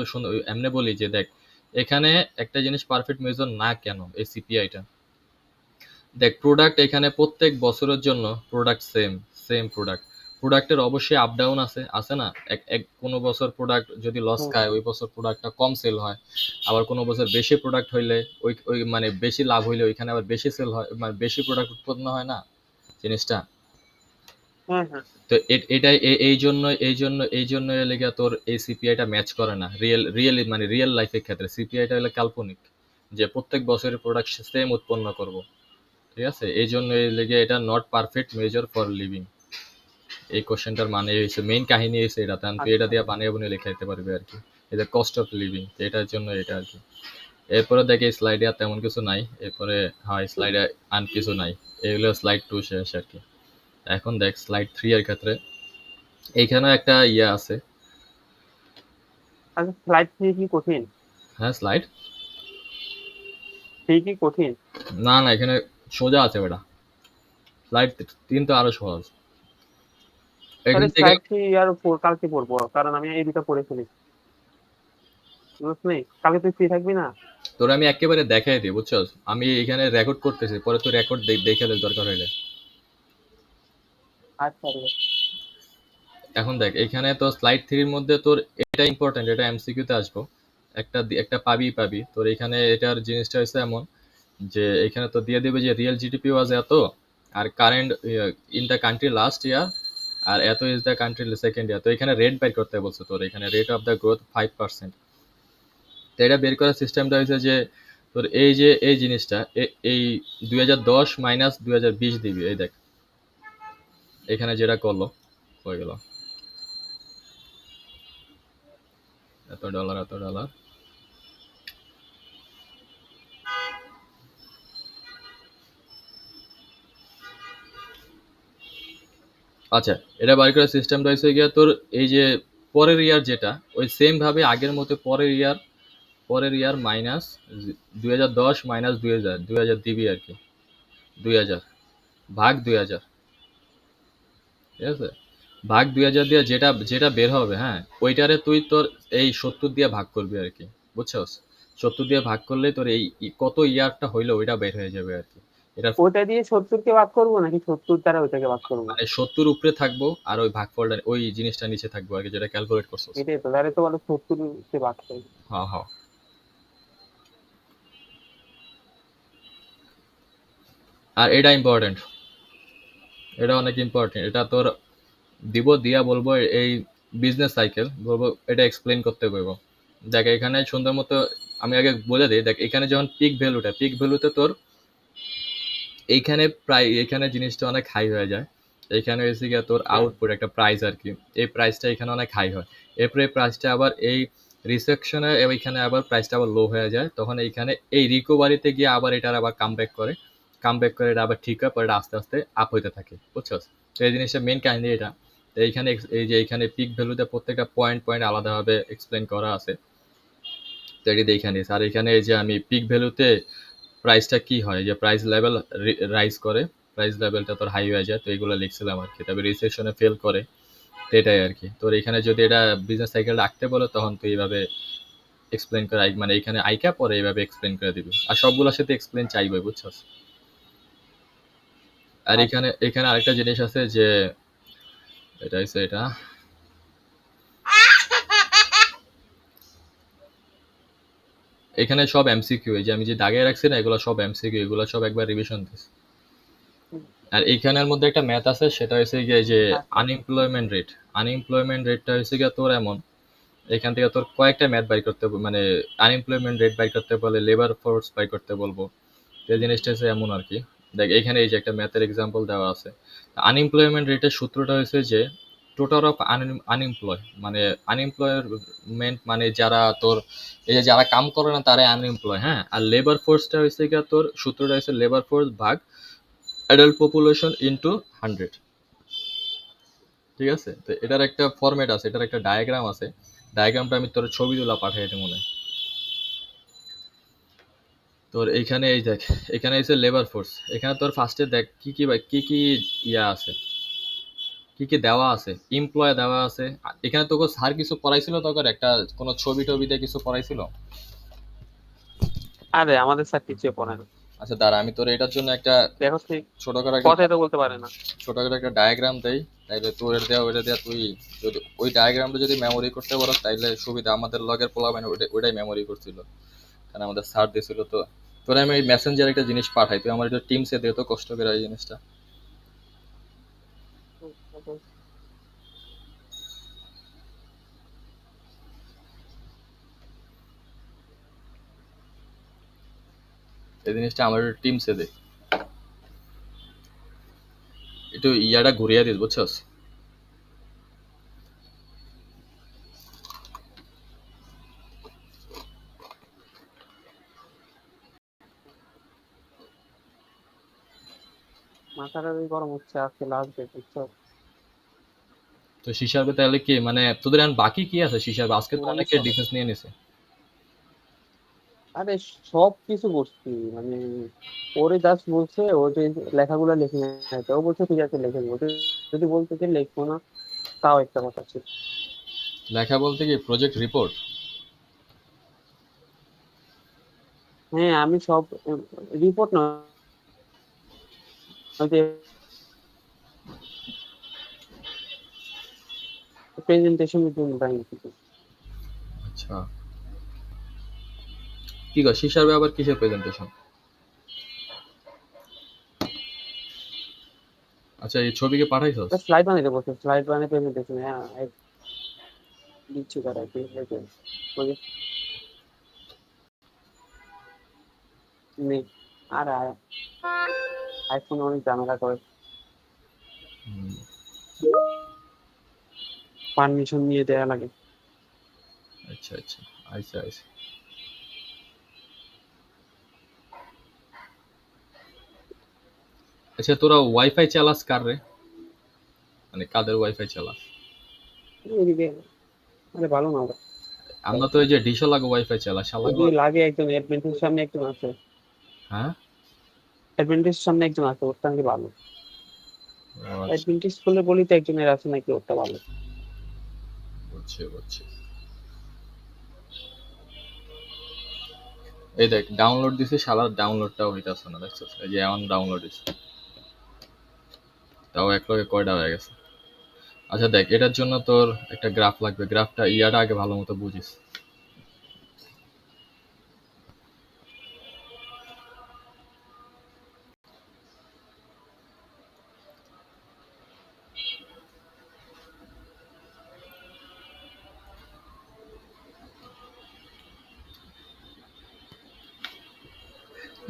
এমনি বলি যে দেখ এখানে একটা জিনিস পারফেক্ট মেজার না কেন, এই সিপিআইটা দেখ প্রোডাক্ট এখানে প্রত্যেক বছরের জন্য প্রোডাক্ট সেম, সেম প্রোডাক্ট, প্রোডাক্টের অবশ্যই আপ ডাউন আছে, আছে না? এক এক কোনো বছর প্রোডাক্ট যদি লস হুম। খায় ওই বছর প্রোডাক্টটা কম সেল হয়, আবার কোনো বছর বেশি প্রোডাক্ট হইলে ওই ওই মানে বেশি লাভ হইলে ওইখানে আবার বেশি সেল হয়, মানে বেশি প্রোডাক্ট উৎপন্ন হয় না জিনিসটা। হ্যাঁ, হ্যাঁ। তো এটাই এই জন্য লেগে তোর এই সিপিআইটা ম্যাচ করে না রিয়েল মানে রিয়েল লাইফের ক্ষেত্রে। সিপিআইটা হলো কাল্পনিক, যে প্রত্যেক বছরের প্রোডাক্ট সেম উৎপন্ন করব, ঠিক আছে? এই জন্য এই লেগে এটা not perfect measure for living. এই কোশ্চেনটার মানে হয়েছে, মেইন কাহিনী হয়েছে এটা, তুই এটা আচ্ছা। দিয়ে বানিয়ে বানিয়ে লিখে দিতে পারবি আর কি। এটা কস্ট অফ লিভিং, এটার জন্য এটা আর কি। এরপরে দেখে স্লাইডে আর তেমন কিছু নাই, এরপরে হ্যাঁ স্লাইডে আর কিছু নাই, এগুলো স্লাইড 2 শেষ আর কি। এখন দেখ স্লাইড 3 এর ক্ষেত্রে এইখানেও একটা আছে। আচ্ছা, স্লাইড 3 কি কঠিন? হ্যাঁ স্লাইড 3 কি কঠিন? না না, এখানে সোজা আছে বেটা, স্লাইড 3 তো আরো সহজ। এখান তাহলে থেকে স্লাইড 3 আর কালকে পড়বো, কারণ আমি এই দুটো পড়ে ফেলেছি। বুঝলি, কালকে তুই ফ্রি থাকবি না? তোরা আমি একেবারে দেখাই দিই, বুঝছস? আমি এখানে রেকর্ড করতেছি, পরে তুই রেকর্ড দেখে দে দরকার হইলে। আচ্ছা, ঠিক আছে। এখন দেখ এখানে তো স্লাইড 3 এর মধ্যে তোর এটা ইম্পর্টেন্ট, এটা এমসিকিউ তে আসবো, একটা একটা পাবি তোর। এখানে এটার জিনিসটা হচ্ছে এমন যে এখানে তো দিয়ে দেবে যে রিয়েল জিডিপি ওয়াজ এত, আর current in the country last year, আর এত is the country second year. তো এখানে রেট বের করতে বলছে তোর, এখানে রেট অফ দ্য গ্রোথ 5%। তো এটা বের করার সিস্টেমটা হয়েছে যে তোর এই যে এই জিনিসটা এই 2010 মাইনাস 2020 দিবি। এই দেখ এখানে যেটা করলো হয়ে গেল $এত, $এত। আচ্ছা, এটা বাইর করার সিস্টেমটা হচ্ছে গিয়া তোর এই যে পরের ইয়ার যেটা, ওই সেম ভাবে আগের মতো পরের ইয়ার মাইনাস 2010 মাইনাস 2000 দিবি আর কি, 2000 ভাগ 2000, ঠিক আছে? ভাগ 2000 দিয়ে যেটা যেটা বের হবে, হ্যাঁ ওইটারে তুই তোর এই 70 দিয়ে ভাগ করবি আর কি, বুঝছস? 70 দিয়ে ভাগ করলে তোর এই কত ইয়ারটা হইলো ওইটা বের হয়ে যাবে আর কি। এটা ওটা দিয়ে 70 কে ভাগ করবো নাকি 70 দ্বারা ওইটাকে ভাগ করবো? মানে 70 উপরে থাকবো আর ওই ভাগফলটা ওই জিনিসটা নিচে থাকবো আর কি, যেটা ক্যালকুলেট করছস। এটাই তো, তাহলে তো বলো 70 কে ভাগ করবো। হ্যাঁ হ্যাঁ। আর এটা ইম্পর্টেন্ট, এটা অনেক ইম্পর্টেন্ট। এটা তোর দিব, দিয়া বলবো এই বিজনেস সাইকেল বলবো, এটা এক্সপ্লেন করতে বলবো। দেখ এখানে সুন্দর মতো আমি আগে বলে দিই। দেখ এখানে যখন পিক ভ্যালুতে তোর এইখানে প্রায় এইখানে জিনিসটা অনেক হাই হয়ে যায়। এইখানে হয়েছে গিয়ে তোর হ্যাঁ। আউটপুট একটা প্রাইস আর কি, এই প্রাইসটা এখানে অনেক হাই হয়। এরপরে এই প্রাইসটা আবার এই রিসেকশনে এইখানে আবার প্রাইসটা আবার লো হয়ে যায়, তখন এইখানে এই রিকভারিতে গিয়ে আবার এটার আবার কামব্যাক করে এটা আবার ঠিক হয়, পরে এটা আস্তে আস্তে আপ হইতে থাকে, বুঝছস? তো এই জিনিসটা মেন কাহিনী এটা। তো এইখানে এই যে এইখানে পিক ভ্যালুতে প্রত্যেকটা পয়েন্ট পয়েন্ট আলাদাভাবে এক্সপ্লেন করা আছে, তো এটি দেখে নিস। আর এখানে এই যে আমি পিক ভ্যালুতে প্রাইসটা কি হয়, যে প্রাইস লেভেল রাইজ করে, প্রাইস লেভেলটা তোর হাই হয়ে যায়, তো এগুলো লিখছিলাম আর কি। তবে রিসেকশনে ফেল করে, তো এটাই আর কি। তোর এখানে যদি এটা বিজনেস সাইকেল রাখতে বলো তখন তুই এইভাবে এক্সপ্লেন করে মানে এখানে আইকা পরে এইভাবে এক্সপ্লেন করে দিবি, আর সবগুলোর সাথে এক্সপ্লেন চাইবে, বুঝছস? আর আচ্ছা। এখানে এখানে আরেকটা জিনিস আছে যে এটা হচ্ছে এটা, এখানে সব এমসিকিউ, এই যে আমি যে দাগে রাখছি না, এগুলো সব এমসিকিউ, এগুলো সব একবার রিভিশন দিস। আর এইখানের মধ্যে একটা ম্যাথ আছে, সেটা হচ্ছে গিয়ে যে আচ্ছা। আনএমপ্লয়মেন্ট রেটটা হচ্ছে গিয়ে তোর এমন, এখান থেকে তোর কয়েকটা ম্যাথ বাই করতে মানে আনএমপ্লয়মেন্ট রেট বাই করতে বলে, লেবার ফোর্স বাই করতে বলবো। তো এই জিনিসটা হচ্ছে এমন আর কি। দেখ এখানে এই যে একটা ম্যাথের এক্সাম্পল দেওয়া আছে। আনএমপ্লয়মেন্ট রেটের সূত্রটা হচ্ছে যে টোটাল অফ আনএমপ্লয়, মানে আনএমপ্লয়মেন্ট মানে যারা তোর এই যে যারা কাম করে না তারাই আনএমপ্লয়, হ্যাঁ। আর লেবার ফোর্সটা হচ্ছে গিয়ে তোর সূত্রটা হচ্ছে লেবার ফোর্স ভাগ অ্যাডাল্ট পপুলেশন ইনটু 100। ঠিক আছে? তো এটার একটা ফরম্যাট আছে, এটার একটা ডায়াগ্রাম আছে। ডায়াগ্রামটা আমি তোর ছবি তুলা পাঠাই এটা মনে হয়। তোর এইখানে এই দেখ, এখানে হচ্ছে লেবার ফোর্স। এখানে তোর ফার্স্টে দেখ কি কি কি কি ইয়া আছে, কি কি দেওয়া আছে, এমপ্লয় দেওয়া আছে। এখানে তোকে স্যার কিছু পড়াইছিল, তোকে একটা কোনো ছবি টবি দিয়ে কিছু পড়াইছিল? আরে আমাদের স্যার কিছু পড়ে না। আচ্ছা দাঁড়া, আমি তোর এটার জন্য একটা দেখো ঠিক ছোট করে একটা কথাই তো বলতে পারে না। ডায়াগ্রাম দেই, তাইলে তোর এটা দেওয়া ওইটা দেওয়া, তুই যদি ওই ডায়াগ্রামটা যদি মেমোরি করতে পারো তাইলে সুবিধা। আমাদের লগের পোলা মানে ওইটাই মেমোরি করছিল, কারণ আমাদের স্যার দিছিল। তো তোরা আমি মেসেঞ্জার একটা জিনিস পাঠাই, তুই আমার এটা টিমসে দে তো কষ্ট করে এই জিনিসটা। এই জিনিসটা আমার টিমসে দে, একটু ইয়াটা ঘুরিয়ে দিস, বুঝছস? মাথাটা ওই গরম হচ্ছে, আজকে লাস্ট ডেট বুঝছো। তো হিসাবে তাহলে কি মানে তোদের এখন বাকি কি আছে হিসাবে? আজকে তো পুরা অনেকে নিছো? ডিফেন্স নিয়ে নিছে। আরে সব কিছু করছি মানে, ওরে জাস্ট বলছে ও যে লেখাগুলো লিখে নেয়, ও বলছে ঠিক আছে লিখে দেবো। যদি বলতে যে লিখবো না, তাও একটা কথা ছিল। লেখা বলতে কি প্রজেক্ট রিপোর্ট? হ্যাঁ আমি সব রিপোর্ট নয়, ওই যে প্রেজেন্টেশনের জন্য বানিয়েছি। আচ্ছা, কি কর হিসাবে আবার কিসের প্রেজেন্টেশন? আচ্ছা, এই ছবিকে পাঠাইছস? স্লাইড বানাইতে বলছে, স্লাইড বানিয়ে প্রেজেন্টেশন। হ্যাঁ দিচ্ছি তারা কি ওই যে নেই। আর আইফোন অনেক ঝামেলা করে, হুম, পারমিশন নিয়ে দেয়া লাগে। আচ্ছা আচ্ছা, আচ্ছা আচ্ছা। আচ্ছা তোরা ওয়াইফাই চালাস কার রে, মানে কাদের ওয়াইফাই চালাস? এদিকে আরে ভালো না ওরা। আমরা তো ওই যে ডিশো লাগো ওয়াইফাই চালা শালাগো। যদি লাগে একজন অ্যাডভেন্টের সামনে একজন আছে, হ্যাঁ। অ্যাডভেন্টের সামনে একজন আছে, ওর সঙ্গে ভালো। ও আচ্ছা, অ্যাডভেন্টেজ করলে বলি তো একজনের আছে নাকি, ওরটা ভালো। বুঝছি বুঝছি। এই দেখ ডাউনলোড দিছে, শালার ডাউনলোডটাও হইতাছে না, দেখছস? এই যে এমন ডাউনলোড দিছে, তাও এক লগে কয়টা হয়ে গেছে। আচ্ছা দেখ, এটার জন্য তোর একটা গ্রাফ লাগবে, গ্রাফটা ইয়াটা আগে ভালো মতো বুঝিস।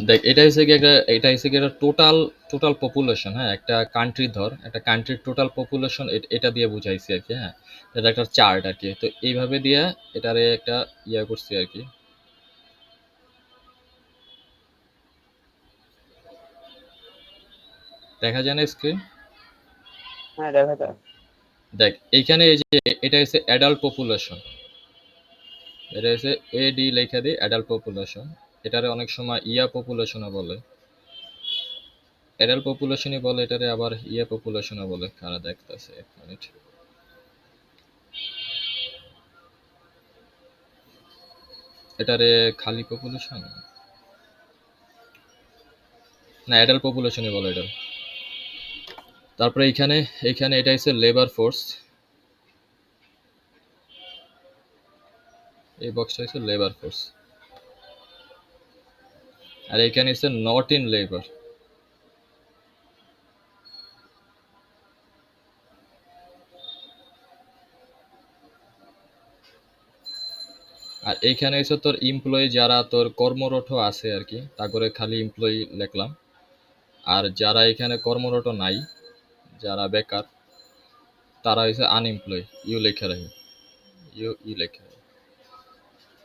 দেখ এটা হচ্ছে কি একটা টোটাল টোটাল পপুলেশন, হ্যাঁ? একটা কান্ট্রি ধর, একটা কান্ট্রির টোটাল পপুলেশন এটা দিয়ে বুঝাইছি আর কি, হ্যাঁ? এটা একটা চার্ট আর কি। তো এইভাবে দিয়ে এটারে একটা ইয়া করছি আর কি। দেখা যায় না স্ক্রিন? হ্যাঁ দেখা যায়। দেখ এইখানে এই যে এটা হচ্ছে অ্যাডাল্ট পপুলেশন, এটা হচ্ছে এডি লেখা দিই অ্যাডাল্ট পপুলেশন। এটারে অনেক সময় ইয়া পপুলেশনও বলে, অ্যাডাল্ট পপুলেশনই বলে এটারে, আবার ইয়া পপুলেশনও বলে। কারা দেখতেছে, এক মিনিট। এটারে খালি পপুলেশন না, অ্যাডাল্ট পপুলেশনই বলে এটা। তারপরে এইখানে এইখানে এটা হচ্ছে লেবার ফোর্স, এই বক্সটা হচ্ছে লেবার ফোর্স। আর এইখানে হচ্ছে নট ইন লেবার। আর এইখানে হচ্ছে তোর এমপ্লয়ি, যারা তোর কর্মরত আছে আর কি, তা করে খালি এমপ্লয়ি লিখলাম। আর যারা এখানে কর্মরত নাই, যারা বেকার, তারা হচ্ছে আনএমপ্লয়, ইউ লেখা রাখি, ইউ লেখা।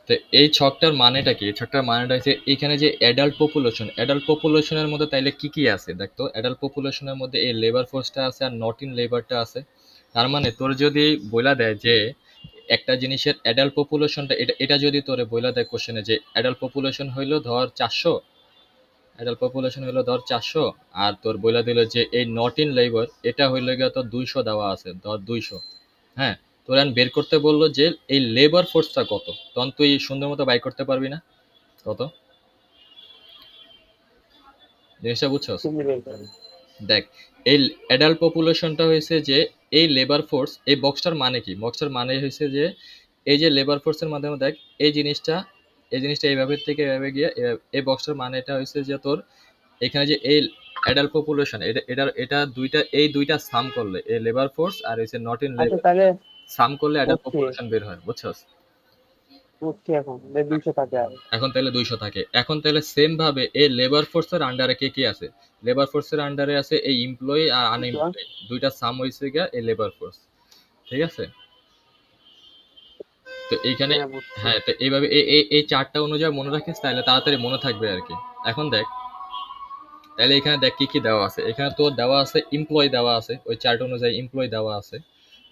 তো এই ছকটার মানেটা কি? এই ছকটার মানেটা হচ্ছে এখানে যে অ্যাডাল্ট পপুলেশনের মধ্যে তাইলে কি কি আছে দেখতো। অ্যাডাল্ট পপুলেশনের মধ্যে এই লেবার ফোর্সটা আছে আর নট ইন লেবারটা আছে। তার মানে তোর যদি বইলা দেয় যে একটা জিনিসের অ্যাডাল্ট পপুলেশনটা, এটা এটা যদি তোরে বইলা দেয় কোশ্চেনে যে অ্যাডাল্ট পপুলেশন হইলো ধর 400, অ্যাডাল্ট পপুলেশন হইলো ধর 400, আর তোর বইলা দিল যে এই নট ইন লেবার এটা হইলো গিয়ে তোর 200 দেওয়া আছে, ধর 200, হ্যাঁ? তোর এখন বের করতে বললো যে এই লেবার ফোর্সটা কত, তখন তুই সুন্দর মতো বাই করতে পারবি না কত, জিনিসটা বুঝছস? তুমি বের করো। দেখ, এই অ্যাডাল্ট পপুলেশনটা হয়েছে যে এই লেবার ফোর্স, এই বক্সটার মানে কি? বক্সটার মানে হয়েছে যে এই যে লেবার ফোর্সের মাধ্যমে দেখ এই জিনিসটা, এই জিনিসটা এইভাবে থেকে এভাবে গিয়ে এই বক্সটার মানে এটা হয়েছে যে তোর এখানে যে এই অ্যাডাল্ট পপুলেশন, এটা দুইটা, এই দুইটা সাম করলে এই লেবার ফোর্স আর হচ্ছে নট ইন আচ্ছা লেবার, তাহলে সাম করলে অ্যাডাল্ট বুঝছি, পপুলেশন বের হয়, বুঝছস? বুঝছি এখন 200 থাকে আর। এখন তাহলে 200 থাকে। এখন তাহলে সেম ভাবে এই লেবার ফোর্সের আন্ডারে কে কে আছে? লেবার ফোর্সের আন্ডারে আছে এই এমপ্লয়ি আর বুঝলাম। আনএমপ্লয়ি, দুইটা সাম হইছে গিয়া এই লেবার ফোর্স, ঠিক আছে? তো এইখানে, হ্যাঁ বুঝছি। হ্যাঁ, তো এইভাবে এই চারটা অনুযায়ী মনে রাখিস, তাহলে তাড়াতাড়ি মনে থাকবে আর কি। এখন দেখ, তাহলে এখানে দেখ কি কি দেওয়া আছে। এখানে তোর দেওয়া আছে এমপ্লয় দেওয়া আছে, ওই চার্ট অনুযায়ী এমপ্লয় দেওয়া আছে।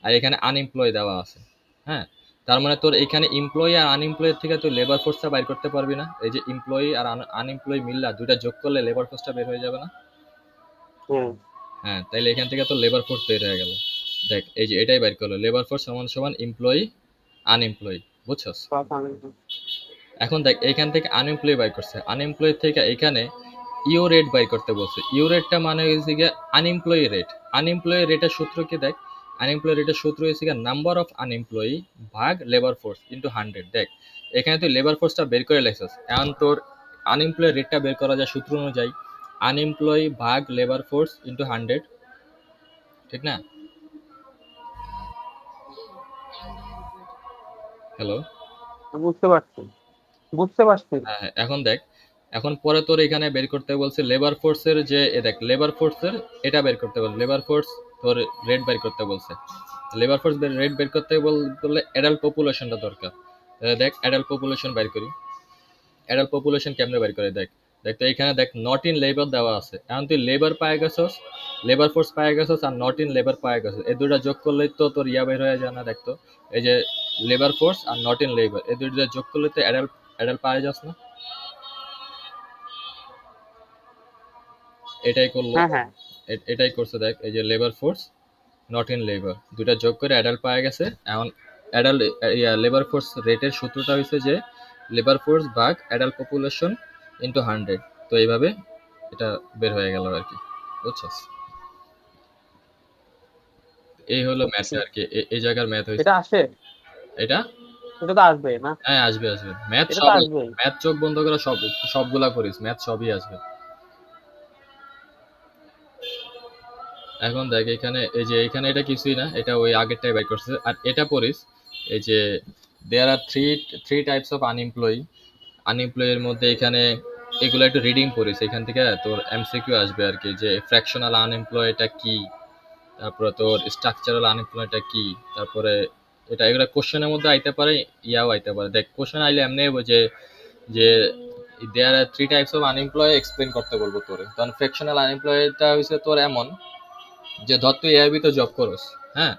আর এখানে আনএমপ্লয় দেওয়া আছে, হ্যাঁ? তার মানে তোর এখানে এমপ্লয়ি আর আনএমপ্লয়ের থেকে তুই লেবার ফোর্সটা বাইর করতে পারবি না। এই যে এমপ্লয়ি আর আনএমপ্লয়ি মিললা দুইটা যোগ করলে লেবার ফোর্সটা বের হয়ে যাবে না? হ্যাঁ। হ্যাঁ, তাইলে এখান থেকে তো লেবার ফোর্স বের হয়ে গেল। দেখ এই যে এটাই বাইর করলো, লেবার ফোর্স সমান সমান এমপ্লয়ি আনএমপ্লয়ি, বুঝছস? এখন দেখ এইখান থেকে আনএমপ্লয়ি বাই করছে, আনএমপ্লয়ি থেকে এখানে ইউ রেট বাই করতে বলছে। ইউ রেটটা মানে হয়েছে গিয়ে আনএমপ্লয়ি রেট। আনএমপ্লয়ি রেটের সূত্র কি দেখ, আনএমপ্লয়ি রেটের সূত্র হয়েছে গিয়ে নাম্বার অফ আনএমপ্লয়ি ভাগ লেবার ফোর্স ইন্টু 100। দেখ এখানে তুই লেবার ফোর্সটা বের করে লেখছিস, এখন তোর আনএমপ্লয়ি রেটটা বের করা যায় সূত্র অনুযায়ী আনএমপ্লয়ি ভাগ লেবার ফোর্স ইন্টু 100, ঠিক না? হ্যালো? বুঝতে পারছি, বুঝতে পারছি। হ্যাঁ, হ্যাঁ, এখন দেখ, এখন পরে তোর এখানে বের করতে বলছে লেবার ফোর্সের যে দেখ লেবার ফোর্সের এটা বের করতে বলছে, লেবার ফোর্স তোর রেট বের করতে বলছে। লেবার ফোর্স রেট বের করতে বললে অ্যাডাল্ট পপুলেশনটা দরকার। দেখ অ্যাডাল্ট পপুলেশন বের করি। অ্যাডাল্ট পপুলেশন কেমনে বের করে দেখ, দেখ তো এখানে দেখ নট ইন লেবার দেওয়া আছে। এখন তুই লেবার পায়ে গেছস, লেবার ফোর্স পায়ে গেছস আর নট ইন লেবার পায়ে গেছস, এই দুটা যোগ করলেই তো তোর ইয়া বের হয়ে যায় না? দেখতো এই যে labour force are not in labour, এই দুইটা যোগ করলে তো অ্যাডাল্ট অ্যাডাল্ট পায়ে যাস না? এটাই করলো, হ্যাঁ হ্যাঁ। এটাই করছে। দেখ এই যে labour force not in labour দুটা যোগ করে অ্যাডাল্ট পাওয়া গেছে। এখন অ্যাডাল্ট লেবার ফোর্স রেটের সূত্রটা হচ্ছে যে লেবার ফোর্স ভাগ অ্যাডাল্ট পপুলেশন ইন্টু 100। তো এইভাবে এটা বের হয়ে গেল আর কি, বুঝছস? এই হলো ম্যাথ বুঝছি। আর কি, এই জায়গার ম্যাথ হয়েছে এটা আসে, এটা। এটা তো আসবে না? হ্যাঁ আসবে আসবে, ম্যাথ এটা তো সবই, আসবেই। ম্যাথ চোখ বন্ধ করে সব সবগুলা করিস, ম্যাথ সবই আসবে। এখন দেখ এখানে, এই যে এখানে এটা কিছুই না, এটা ওই আগেরটাই বাই করছে। আর এটা পড়িস, এই যে there are three three types of unemployment. আনএমপ্লয়ের মধ্যে এখানে এগুলো একটু রিডিং পড়িস, এখান থেকে তোর এমসিকিউ আসবে আর কি, যে ফ্র্যাকশনাল আনএমপ্লয়টা কি, তারপরে তোর স্ট্রাকচারাল আনএমপ্লয়টা কি, তারপরে এটা এগুলো কোশ্চেনের মধ্যে আইতে পারে, ইয়াও আইতে পারে। দেখ কোশ্চেন আইলে এমনি হইবো যে যে there are three types of unemployment explain করতে বলবো তোরে। তখন ফ্র্যাকশনাল আনএমপ্লয়টা হইছে তোর এমন যে ধর তুই এআইবি তে জব করস, হ্যাঁ,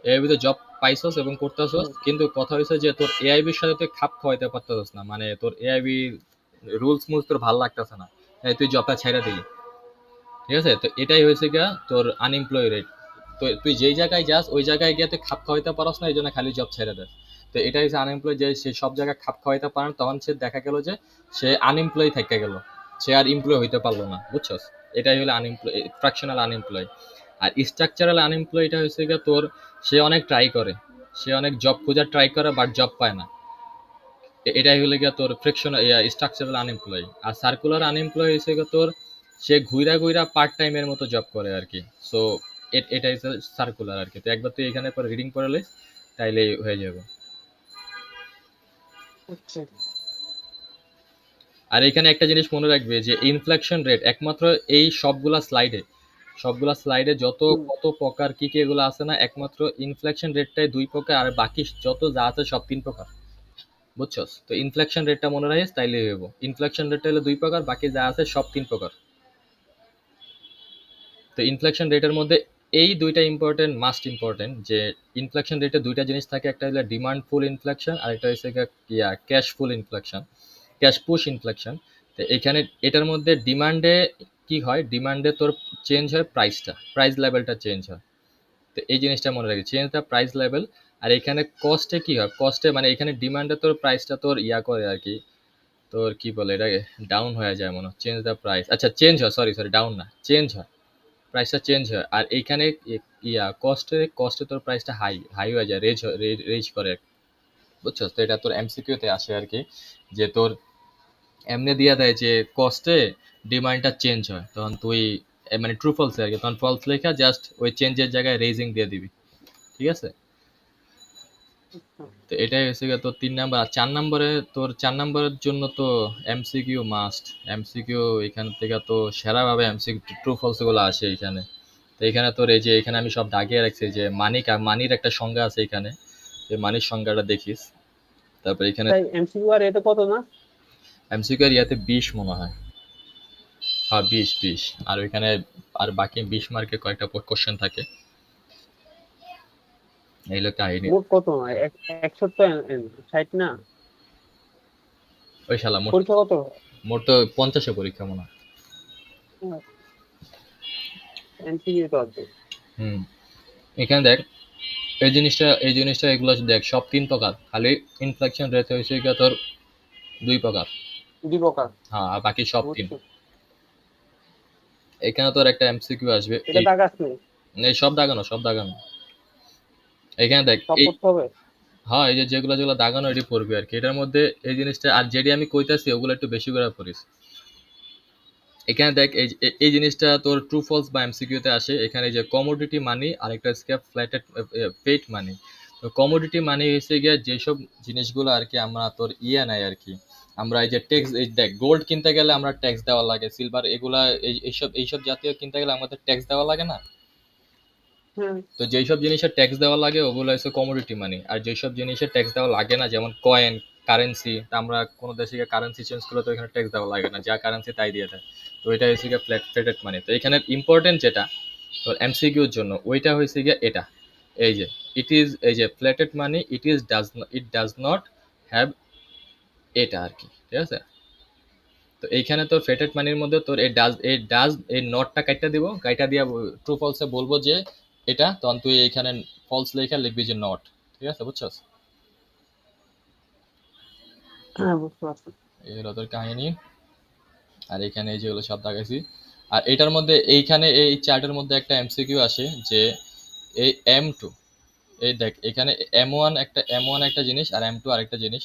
এআইবি তে জব পাইছস এবং করতেছস, হুম। কিন্তু কথা হইছে যে তোর এআইবির সাথে তুই খাপ খাওয়াইতে পারতেছস না, মানে তোর এআইবি রুলস মুলস তোর ভালো লাগতেছে না, তাই তুই জবটা ছাইড়া দিলি। ঠিক আছে, তো এটাই হয়েছে গিয়া তোর আনএমপ্লয় রেট। তো তুই যেই জায়গায় যাস ওই জায়গায় গিয়ে তুই খাপ খাওয়াইতে পারস না, এই জন্য খালি জব ছেড়ে দেয়। তো এটা হচ্ছে আনএমপ্লয়, যে সে সব জায়গায় খাপ খাওয়াইতে পারে না, তখন সে দেখা গেল যে সে আনএমপ্লয় থেকে গেল, সে আর এমপ্লয় হইতে পারলো না, বুঝছস? এটাই হলো আনএমপ্লয়, ফ্র্যাকশনাল আনএমপ্লয়। আর স্ট্রাকচারাল আনএমপ্লয়টা হচ্ছে গিয়ে তোর, সে অনেক ট্রাই করে, সে অনেক জব খোঁজার ট্রাই করে বাট জব পায় না। এটাই হলে গিয়ে তোর ফ্রিকশন স্ট্রাকচারাল আনএমপ্লয়। আর সার্কুলার আনএমপ্লয় হয়েছে গিয়ে তোর, সে ঘুইরা ঘুইরা পার্ট টাইমের মতো জব করে আর কি। সো এটাই হচ্ছে সার্কুলার আর কি। তো একবার তুই এখানে পরে রিডিং করে লিস, তাইলে হয়ে যাবে। বুঝছি। আর এখানে একটা জিনিস মনে রাখবে যে ইনফ্লেকশন রেট একমাত্র এই সবগুলা স্লাইডে যত হুম। কত প্রকার কি কি এগুলো আছে না, একমাত্র ইনফ্লেকশন রেটটাই 2 প্রকার, আর বাকি যত যা আছে সব 3 প্রকার, বুঝছস? তো ইনফ্লেকশন রেটটা মনে রাখিস, তাইলে হইব। ইনফ্লেকশন রেটটা হলো 2 প্রকার, বাকি যা আছে সব 3 প্রকার। তো ইনফ্লেকশন রেটের মধ্যে এই দুইটা ইম্পর্টেন্ট, মাস্ট ইম্পর্টেন্ট, যে ইনফ্লেকশন রেটে দুইটা জিনিস থাকে, একটা হলো ডিমান্ড ফুল ইনফ্লেকশন, আর একটা হচ্ছে ক্যাশ ফুল ইনফ্লেকশন, ক্যাশ পুশ ইনফ্লেকশন। তো এখানে এটার মধ্যে ডিমান্ডে কি হয়, ডিমান্ডে তোর চেঞ্জ হয় প্রাইসটা, প্রাইস লেভেলটা চেঞ্জ হয়। তো এই জিনিসটা মনে রাখি, চেঞ্জ দ্য প্রাইস লেভেল। আর এখানে কস্টে কি হয়, কস্টে মানে এখানে ডিমান্ডে তোর প্রাইসটা তোর ইয়া করে আর কি, তোর কি বলে এটা, ডাউন হয়ে যায় মনে হয়, চেঞ্জ দ্য প্রাইস, আচ্ছা চেঞ্জ হয়, সরি সরি, ডাউন না, চেঞ্জ হয়, প্রাইসটা চেঞ্জ হয়। আর এইখানে কস্টে কস্টে তোর প্রাইসটা হাই হাই হয়ে যায়, রেজ করে, বুঝছো? তো এটা তোর এমসিকিউ তে আসে আর কি, যে তোর এমনি দিয়া দেয় যে কস্টে ডিমান্ডটা চেঞ্জ হয়, তখন তুই মানে ট্রু ফলস আর কি, তখন ফলস লেখা জাস্ট ওই চেঞ্জের জায়গায় রেজিং দিয়ে দিবি, ঠিক আছে? তো এটাই হচ্ছে গিয়ে তোর 3 নাম্বার। আর 4 নম্বরে, তোর 4 নম্বরের জন্য তো এমসিকিউ মাস্ট। এমসিকিউ এখান থেকে তো সেরাভাবে এমসিকিউ ট্রু ফলস গুলো আসে এখানে। তো এখানে তোর এই যে এখানে আমি সব দাগিয়ে রাখছি, যে মানির একটা সংজ্ঞা আছে এখানে, এই মানির সংজ্ঞাটা দেখিস। তারপর এখানে তাই এমসিকিউ আর এটা কত না? এমসিকিউ আর ইয়াতে 20 মনে হয়, হ্যাঁ 20 আর ওইখানে আর বাকি 20 মার্কের কয়েকটা কোশ্চেন থাকে, এই হলো কাহিনী। মোট কত না? 100 60 না? ওই শালা মোট, পরীক্ষা কত? মোট তো 50-এ পরীক্ষা মনে হয়। এমসিকিউ তো আছে। হুম, এখানে দেখ এই জিনিসটা এগুলো দেখ সব 3 প্রকার, খালি ইনফ্লেকশন রেট হয়েছে গিয়ে তোর 2 প্রকার। দ্বিপ্রকার। হ্যাঁ, আর বাকি সব 3। বুঝছি। এখানে তোর একটা এমসিকিউ আসবে, এটা এই দাগ আছে? এই সব দাগানো, সব দাগানো। এখানে দেখ সব এই, করতে হবে? হ্যাঁ এই যে যেগুলো যেগুলো দাগানো এটি পড়বি আর কি এটার মধ্যে, এই জিনিসটা আর যেটি আমি কইতাছি ওগুলো একটু বেশি করে পড়িস। এখানে দেখ এই জিনিসটা তোর ট্রু ফলস বা এমসিকিউ তে আসে। এখানে যে কমোডিটি মানি আর একটা স্ক্যাপ ফ্ল্যাটেড পেইড মানি। তো কমোডিটি মানি হচ্ছে গিয়ে যেসব জিনিসগুলো আর কি আমরা তোর ইয়ে নাই আর কি, আমরা এই যে ট্যাক্স, এই দেখ গোল্ড কিনতে গেলে আমরা ট্যাক্স দেওয়া লাগে, সিলভার এগুলা এইসব জাতীয় কিনতে গেলে আমাদের ট্যাক্স দেওয়া লাগে না? হ্যাঁ। তো যেইসব জিনিসের ট্যাক্স দেওয়া লাগে ওগুলো হচ্ছে কমোডিটি মানি। আর যেসব জিনিসের ট্যাক্স দেওয়া লাগে না, যেমন কয়েন, কারেন্সি, আমরা কোনো দেশে গিয়ে কারেন্সি চেঞ্জ করলে তো এখানে ট্যাক্স দেওয়া লাগে না, যা কারেন্সি তাই দিয়ে দেয়। তো এটা হচ্ছে গিয়ে ফ্ল্যাটেড মানি। তো এখানে ইম্পর্টেন্ট যেটা তোর এমসিকিউর জন্য, ওইটা হয়েছে গিয়ে এটা, এই যে ইট ইজ, এই যে ফ্ল্যাটেড মানি, ইট ডাজ নট হ্যাভ, এটা আর কি, ঠিক আছে? তো এইখানে তোর ফ্ল্যাটেড মানির মধ্যে তোর এই নটটা কাইটা দিব, কাইটা দিয়া ট্রু ফলসে বলবো যে এটা, তখন তুই এইখানে ফলস লেখা লিখবি যে নট, ঠিক আছে? বুঝছস? হ্যাঁ, বুঝতে পারছি। এই হলো তোর কাহিনী। আর এখানে এই যেগুলো সব দেখাইছি। আর এটার মধ্যে এইখানে এই চার্টের মধ্যে একটা এমসিকিউ আসে যে এই M2, এই দেখ এখানে M1 একটা, M1 একটা জিনিস আর M2 আরেকটা জিনিস।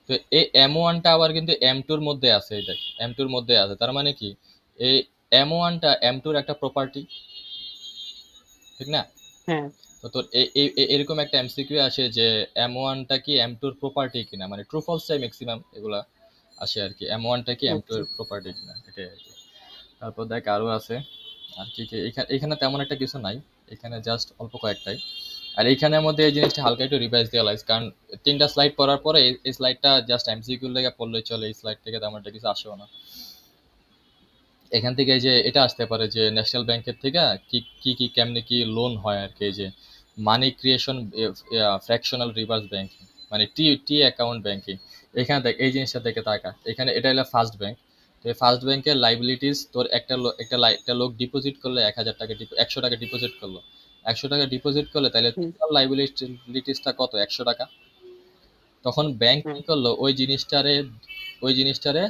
তো এই M1টা আবার কিন্তু M2-র মধ্যে আছে, এই দেখ M2-র মধ্যে আছে, তার মানে কি এই M1টা M2-র একটা প্রপার্টি, ঠিক না? হ্যাঁ। তো তোর এরকম একটা এমসিকিউ আসে যে M1টা কি M2-র প্রপার্টি কিনা, মানে ট্রু ফলস চাই ম্যাক্সিমাম এগুলা আসে আর কি, M1টা কি আচ্ছা। M2-এর প্রপার্টি কিনা, এটাই আর কি। তারপর দেখ আরো আছে। আর কি কি এখানে, এখানে তেমন একটা কিছু নাই, এখানে জাস্ট অল্প কয়েকটাই। আর এইখানের মধ্যে এই জিনিসটা হালকা একটু রিভাইজ দেওয়া লাগে, কারণ তিনটা স্লাইড পড়ার পরে এই স্লাইডটা জাস্ট এমসিকিউ লেগে পড়লেই চলে, এই স্লাইড থেকে তেমন একটা কিছু আসেও না। এখান থেকে এই যে এটা আসতে পারে যে ন্যাশনাল ব্যাংকের থেকে কি কি কি কেমনে কি লোন হয় আর কি, এই যে মানি ক্রিয়েশন ফ্র্যাকশনাল রিভার্স ব্যাংকিং, মানে টি টি অ্যাকাউন্ট ব্যাংকিং। এখানে দেখ এই জিনিসটা দেখে তাকা, এখানে এটা হলো ফার্স্ট ব্যাংক। তো এই ফার্স্ট ব্যাংকের লাইবিলিটিস তোর একটা লোক ডিপোজিট করলে 1,000 টাকা, 100 টাকা ডিপোজিট করলো, 100 টাকা ডিপোজিট করলে তাহলে হুম। টোটাল লাইবিলিটিসটা কত, 100 টাকা। তখন ব্যাংক কি হ্যাঁ। করলো ওই জিনিসটারে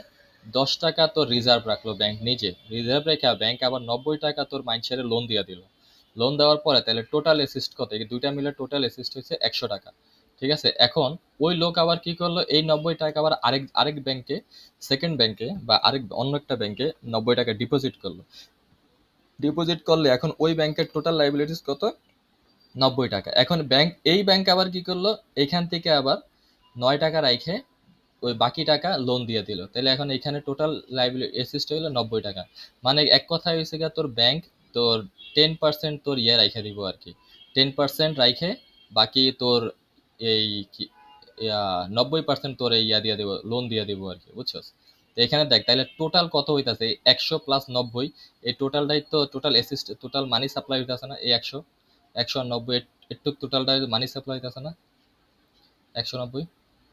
10 টাকা তোর রিজার্ভ রাখলো ব্যাংক নিজে, রিজার্ভ রেখে ব্যাংক আবার 90 টাকা তোর মাইনষের লোন দিয়ে দিল। লোন দেওয়ার পরে তাহলে টোটাল অ্যাসিস্ট কত, এই দুইটা মিলে টোটাল অ্যাসিস্ট হয়েছে 100 টাকা। ঠিক আছে, এখন ওই লোক আবার কি করলো, এই 90 টাকা আবার আরেক আরেক ব্যাংকে, সেকেন্ড ব্যাংকে বা আরেক অন্য একটা ব্যাংকে 90 টাকা ডিপোজিট করলো। ডিপোজিট করলে এখন ওই ব্যাংকের টোটাল লাইবিলিটিস কত, 90 টাকা। এখন এই ব্যাংক আবার কি করলো, এইখান থেকে আবার 9 টাকা রাইখে ওই বাকি টাকা লোন দিয়ে দিল, তাহলে এখন এখানে টোটাল লাইবিলিটি অ্যাসেস্ট হইলো 90 টাকা। মানে এক কথায় হয়েছে গিয়া তোর ব্যাংক তোর 10% তোর ইয়ে রাইখে দিব আর কি, 10% রাইখে বাকি তোর এই কি 90% তোর এই ইয়া দিয়ে দিব, লোন দিয়ে দিব আর কি, বুঝছস? তো এখানে দেখ তাহলে টোটাল কত হইতাছে, 100 + 90, এই টোটালটাই তো টোটাল অ্যাসিস্ট, টোটাল মানি সাপ্লাই হইতাছে না এই 100 আর 90, একটু টোটালটা মানি সাপ্লাই হইতাছে না 190।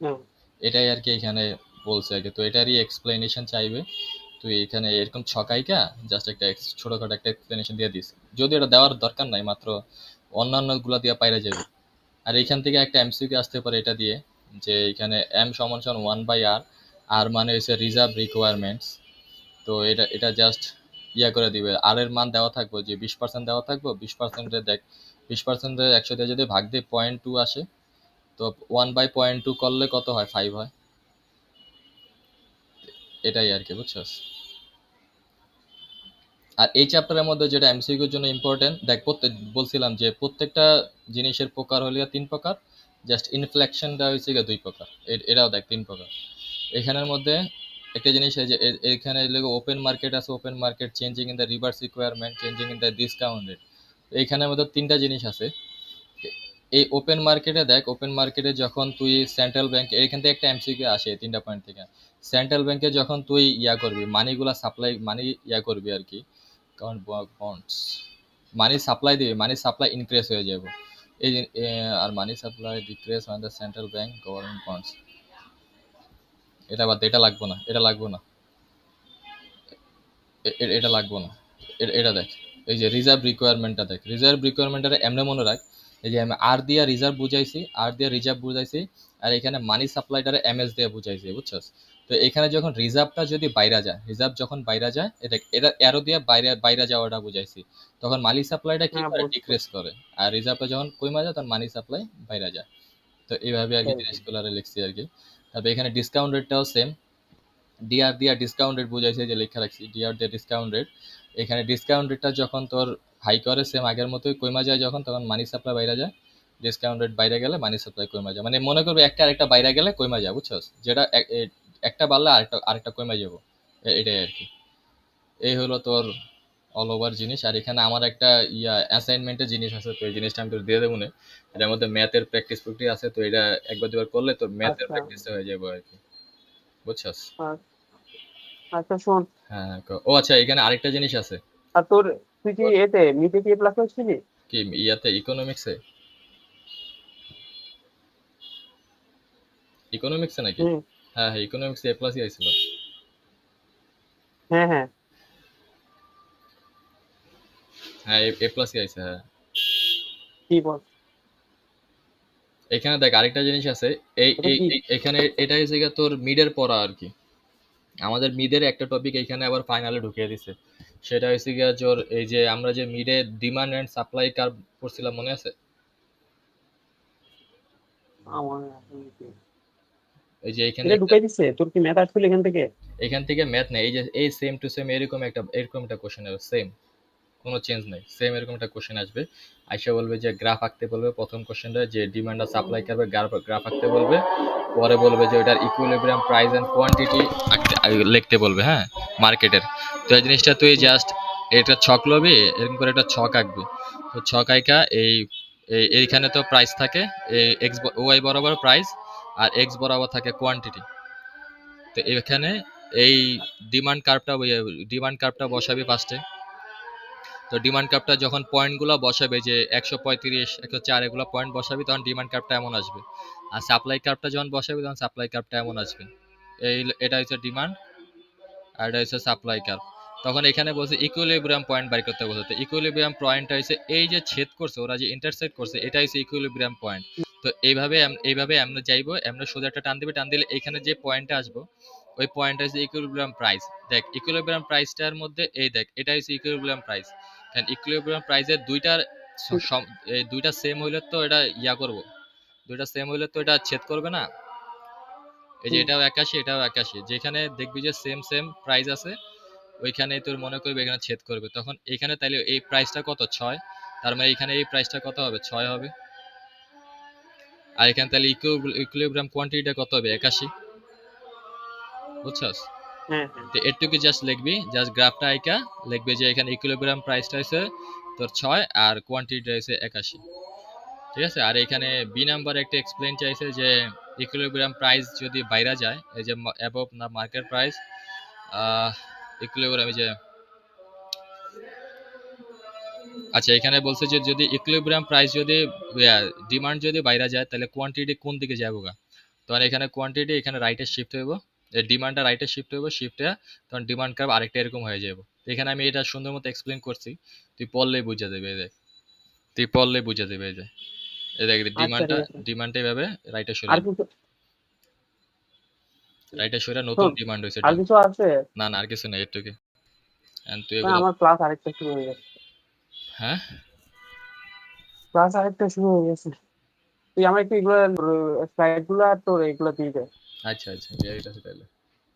হ্যাঁ। এটাই আর কি এখানে বলছে আর কি, তো এটারই এক্সপ্লেনেশন চাইবে। তুই এখানে এরকম ছকাইকা জাস্ট একটা ছোটখাটো একটা এক্সপ্লেনেশন দিয়ে দিস, যদি এটা দেওয়ার দরকার নাই, মাত্র অন্যান্য গুলা দিয়ে পাইরা যাবে। আর এখান থেকে একটা এমসিকিউ আসতে পারে এটা দিয়ে, যে এখানে এম সমান সমান 1/r, আর মানে হচ্ছে রিজার্ভ রিকোয়ারমেন্টস। তো এটা এটা জাস্ট ইয়া করে দিবে, আর এর মান দেওয়া থাকবে যে 20% দেওয়া থাকবে, 20%-এ দেখ 20%-এ 100 দিয়ে যদি ভাগ দিয়ে 0.2 আসে, তো 1/0.2 করলে কত হয়, 5 হয়। এটাই আর কি, বুঝছস? আর এই চ্যাপ্টারের মধ্যে যেটা এমসিকিউর জন্য ইম্পর্টেন্ট, দেখ প্রত্যেক বলছিলাম যে প্রত্যেকটা জিনিসের প্রকার হলো 3 প্রকার, জাস্ট ইনফ্লেকশনটা হয়েছে গিয়ে 2 প্রকার, এটাও দেখ 3 প্রকার। এখানের মধ্যে একটা জিনিস এই যে এখানে ওপেন মার্কেট আছে, open market changing in the reverse requirement, changing in the discount rate. এইখানের মধ্যে 3টা জিনিস আছে। এই ওপেন মার্কেটে দেখ, ওপেন মার্কেটে যখন তুই সেন্ট্রাল ব্যাংক, এখান থেকে একটা এমসিকিউ আসে 3টা পয়েন্ট থেকে। সেন্ট্রাল ব্যাংকে যখন তুই ইয়া করবি, মানিগুলা সাপ্লাই মানি ইয়া করবি আর কি, কারণ বন্ডস মানি সাপ্লাই দিবি, মানি সাপ্লাই ইনক্রিজ হয়ে যাবে। এই যে আর money supply decrease on the central bank government bonds, এটা বাদ দে, এটা লাগবো না, এটা লাগবো না, এটা লাগবো না। এটা দেখ, এই যে রিজার্ভ রিকোয়ারমেন্টটা দেখ, রিজার্ভ রিকোয়ারমেন্টটা এমনি মনে রাখ, এই যে আমি আর দিয়া রিজার্ভ বুঝাইছি, আর দিয়া রিজার্ভ বুঝাইছি, আর এখানে মানি সাপ্লাইটারে এমএস দিয়ে বুঝাইছি, বুঝছস? তো এখানে যখন রিজার্ভটা যদি বাইরা যায়, রিজার্ভ যখন বাইরা যায়, এটা এটা অ্যারো দিয়ে বাইরে বাইরে যাওয়াটা বুঝাইছি, তখন মানি সাপ্লাইটা কি হ্যাঁ, করে, বুঝতে ডিক্রিজ পারছি। করে। আর রিজার্ভটা যখন কমে যায় তখন মানি সাপ্লাই বাইরে যায়। তো এইভাবে আর কি তাই। জিনিসগুলো লিখছি আর কি। তবে এখানে ডিসকাউন্ট রেটটাও সেম, ডিআর দিয়া ডিসকাউন্ট রেট বুঝাইছে, যে লেখা রাখছি ডিআর দিয়ে ডিসকাউন্ট রেট। এখানে ডিসকাউন্ট রেটটা যখন তোর হাই করে সেম আগের মতোই কমা যায় যখন, তখন মানি সাপ্লাই বাইরে যায়। ডিসকাউন্ট রেট বাইরে গেলে মানি সাপ্লাই কমা যায়, মানে মনে করবি একটা আরেকটা বাইরে গেলে কমা যায়, বুঝছস? যেটা একটা বাড়লে আরেকটা আরেকটা কমে যাবো, এটাই আর কি। এই হলো তোর অল ওভার জিনিস। আর এখানে আমার একটা অ্যাসাইনমেন্টের জিনিস আছে, তো এই জিনিসটা আমি তোর দিয়ে দেবো না। এটার মধ্যে ম্যাথের প্র্যাকটিস প্রুক্টি আছে, তো এটা একবার দুবার করলে তোর ম্যাথের আচ্ছা। প্র্যাকটিসটা হয়ে যাবে আর কি, বুঝছস? আর আচ্ছা, শোন। হ্যাঁ হ্যাঁ, ও আচ্ছা, এখানে আরেকটা জিনিস আছে। আর তুই কি এতে মিতে কি প্লাস হচ্ছিলি? কি ইয়াতে ইকোনমিক্সে, ইকোনমিক্সে নাকি? হুম। হ্যাঁ হ্যাঁ, ইকোনমিক্সে এ প্লাসই আইছিল। হ্যাঁ, হ্যাঁ। হ্যাঁ এ প্লাসই আইছে, হ্যাঁ। কি বল? এখানে দেখ আরেকটা জিনিস আছে। এই এটা এই কি? এখানে এটা হচ্ছে গিয়ে তোর মিডের পড়া আর কি। আমাদের মিডের একটা টপিক এখানে আবার ফাইনালে ঢুকিয়ে দিছে। সেটা হচ্ছে গিয়া তোর এই যে আমরা যে মিডে ডিমান্ড এন্ড সাপ্লাই কার্ভ পড়ছিলাম, মনে আছে? আমার এখন কি? এই যে এখানে এটা একটা, ঢুকাই দিচ্ছে? তোর কি ম্যাথ আসছিল এখান থেকে? এখান থেকে ম্যাথ নেই, এই যে এই সেম টু সেম এরকম একটা কোশ্চেন হবে, সেম, কোনো চেঞ্জ নাই, সেম এরকম একটা কোশ্চেন আসবে। আইসা বলবে যে গ্রাফ আঁকতে বলবে, প্রথম কোশ্চেনটা যে ডিমান্ড আর সাপ্লাই কার্ভে গ্রাফ আঁকতে বলবে। পরে বলবে যে ওটার ইকুইলিব্রিয়াম প্রাইস এন্ড কোয়ান্টিটি লিখতে বলবে, হ্যাঁ, মার্কেটের। তো এই জিনিসটা তুই হুম, জাস্ট এটা ছক লবি, এরকম করে একটা ছক আঁকবি। তো ছক আঁকা এইখানে তো প্রাইস থাকে, এই এক্স ওয়াই বরাবর প্রাইস, আর এক্স বরাবর থাকে কোয়ান্টিটি। তো এখানে এই ডিমান্ড কার্ভটা বসাবি ফার্স্টে। তো ডিমান্ড কার্ভটা যখন পয়েন্টগুলো বসাবে, যে 135 104 এগুলো পয়েন্ট বসাবি, তখন ডিমান্ড কার্ভটা এমন আসবে। আর সাপ্লাই কার্ভটা যখন বসাবি তখন সাপ্লাই কার্ভটা এমন আসবে। এটা হচ্ছে ডিমান্ড, আর এটা হচ্ছে সাপ্লাই কার্ভ। তখন এখানে বলছে ইকুইলিব্রিয়াম পয়েন্ট বাই করতে বলছে। তো ইকুইলিব্রিয়াম পয়েন্টটা হচ্ছে এই যে ছেদ করছে, ওরা যে ইন্টারসেক্ট করছে, এটা হচ্ছে ইকুইলিব্রিয়াম পয়েন্ট। তো এইভাবে আমরা যাইবো, আমরা সোজা একটা টান দিবে, টান দিলে এখানে যে পয়েন্টটা আসবো, ওই পয়েন্টটা হচ্ছে ইকুইলিব্রিয়াম প্রাইস। দেখ ইকুইলিব্রিয়াম প্রাইসটার মধ্যে এই দেখ, এটা হচ্ছে ইকুইলিব্রিয়াম প্রাইস। কারণ ইকুইলিব্রিয়াম প্রাইসের এই দুইটা সেম হইলে তো এটা ইয়া করব, দুইটা সেম হইলে তো এটা ছেদ করবে না। এই যে হুম, এটাও 81, এটাও 81, যেখানে দেখবি যে সেম সেম প্রাইস আছে, ওইখানে তোর মনে করবি এখানে ছেদ করবে, তখন এখানে তাইলে এই প্রাইসটা কত, 6। তার মানে এখানে এই প্রাইসটা কত হবে, 6 হবে। আর এখানে তাহলে ইকুইলিব্রিয়াম কোয়ান্টিটিটা কত হবে, 81। বুঝছস? হ্যাঁ হ্যাঁ। তো এটুকু জাস্ট লিখবি, জাস্ট গ্রাফটা আইকা লিখবি যে এখানে ইকুইলিব্রিয়াম প্রাইসটা হচ্ছে তোর 6 আর কোয়ান্টিটিটা হচ্ছে 81। ঠিক আছে? আর এখানে বি নাম্বার একটা এক্সপ্লেইন চাইছে যে ইকুইলিব্রিয়াম প্রাইস যদি বাইরে যায়, এই যে অ্যাবভ না মার্কেট প্রাইস, ইকুইলিব্রিয়াম, এই যে, আচ্ছা, এখানে বলছে যে যদি ইকুইলিব্রিয়াম প্রাইস যদি ডিমান্ড যদি বাইরে যায়, তাহলে কোয়ান্টিটি কোন দিকে যাবো গা? তখন এখানে কোয়ান্টিটি এখানে রাইটে শিফট হইব, ডিমান্ডটা রাইটে শিফট হইব, শিফটে তখন ডিমান্ড কার্ভ আরেকটা এরকম হয়ে যাব। এখানে আমি এটা সুন্দর মতো এক্সপ্লেন করছি, তুই পড়লেই বুঝা যাবে। এই দেখ, তুই পড়লেই বুঝা যাবে। এই দেখ আচ্ছা ডিমান্ডটা, ঠিক আছে। ডিমান্ডটা এভাবে রাইটে আর সরাইবি, কিছু? রাইটে সরা নতুন শোন, ডিমান্ড হয়েছে আর ডিম। কিছু আছে? না না, আর কিছু নেই, এটুকু। তুই না, এগুলো, আমার ক্লাস আরেকটা শুরু হয়ে গেছে। হ্যাঁ, ক্লাস আরেকটা শুরু হয়ে গেছে। তুই আমার একটু এগুলো স্লাইড গুলো আর তোর এগুলো দিয়ে দে। আচ্ছা আচ্ছা, দিয়ে দিতেছি তাহলে।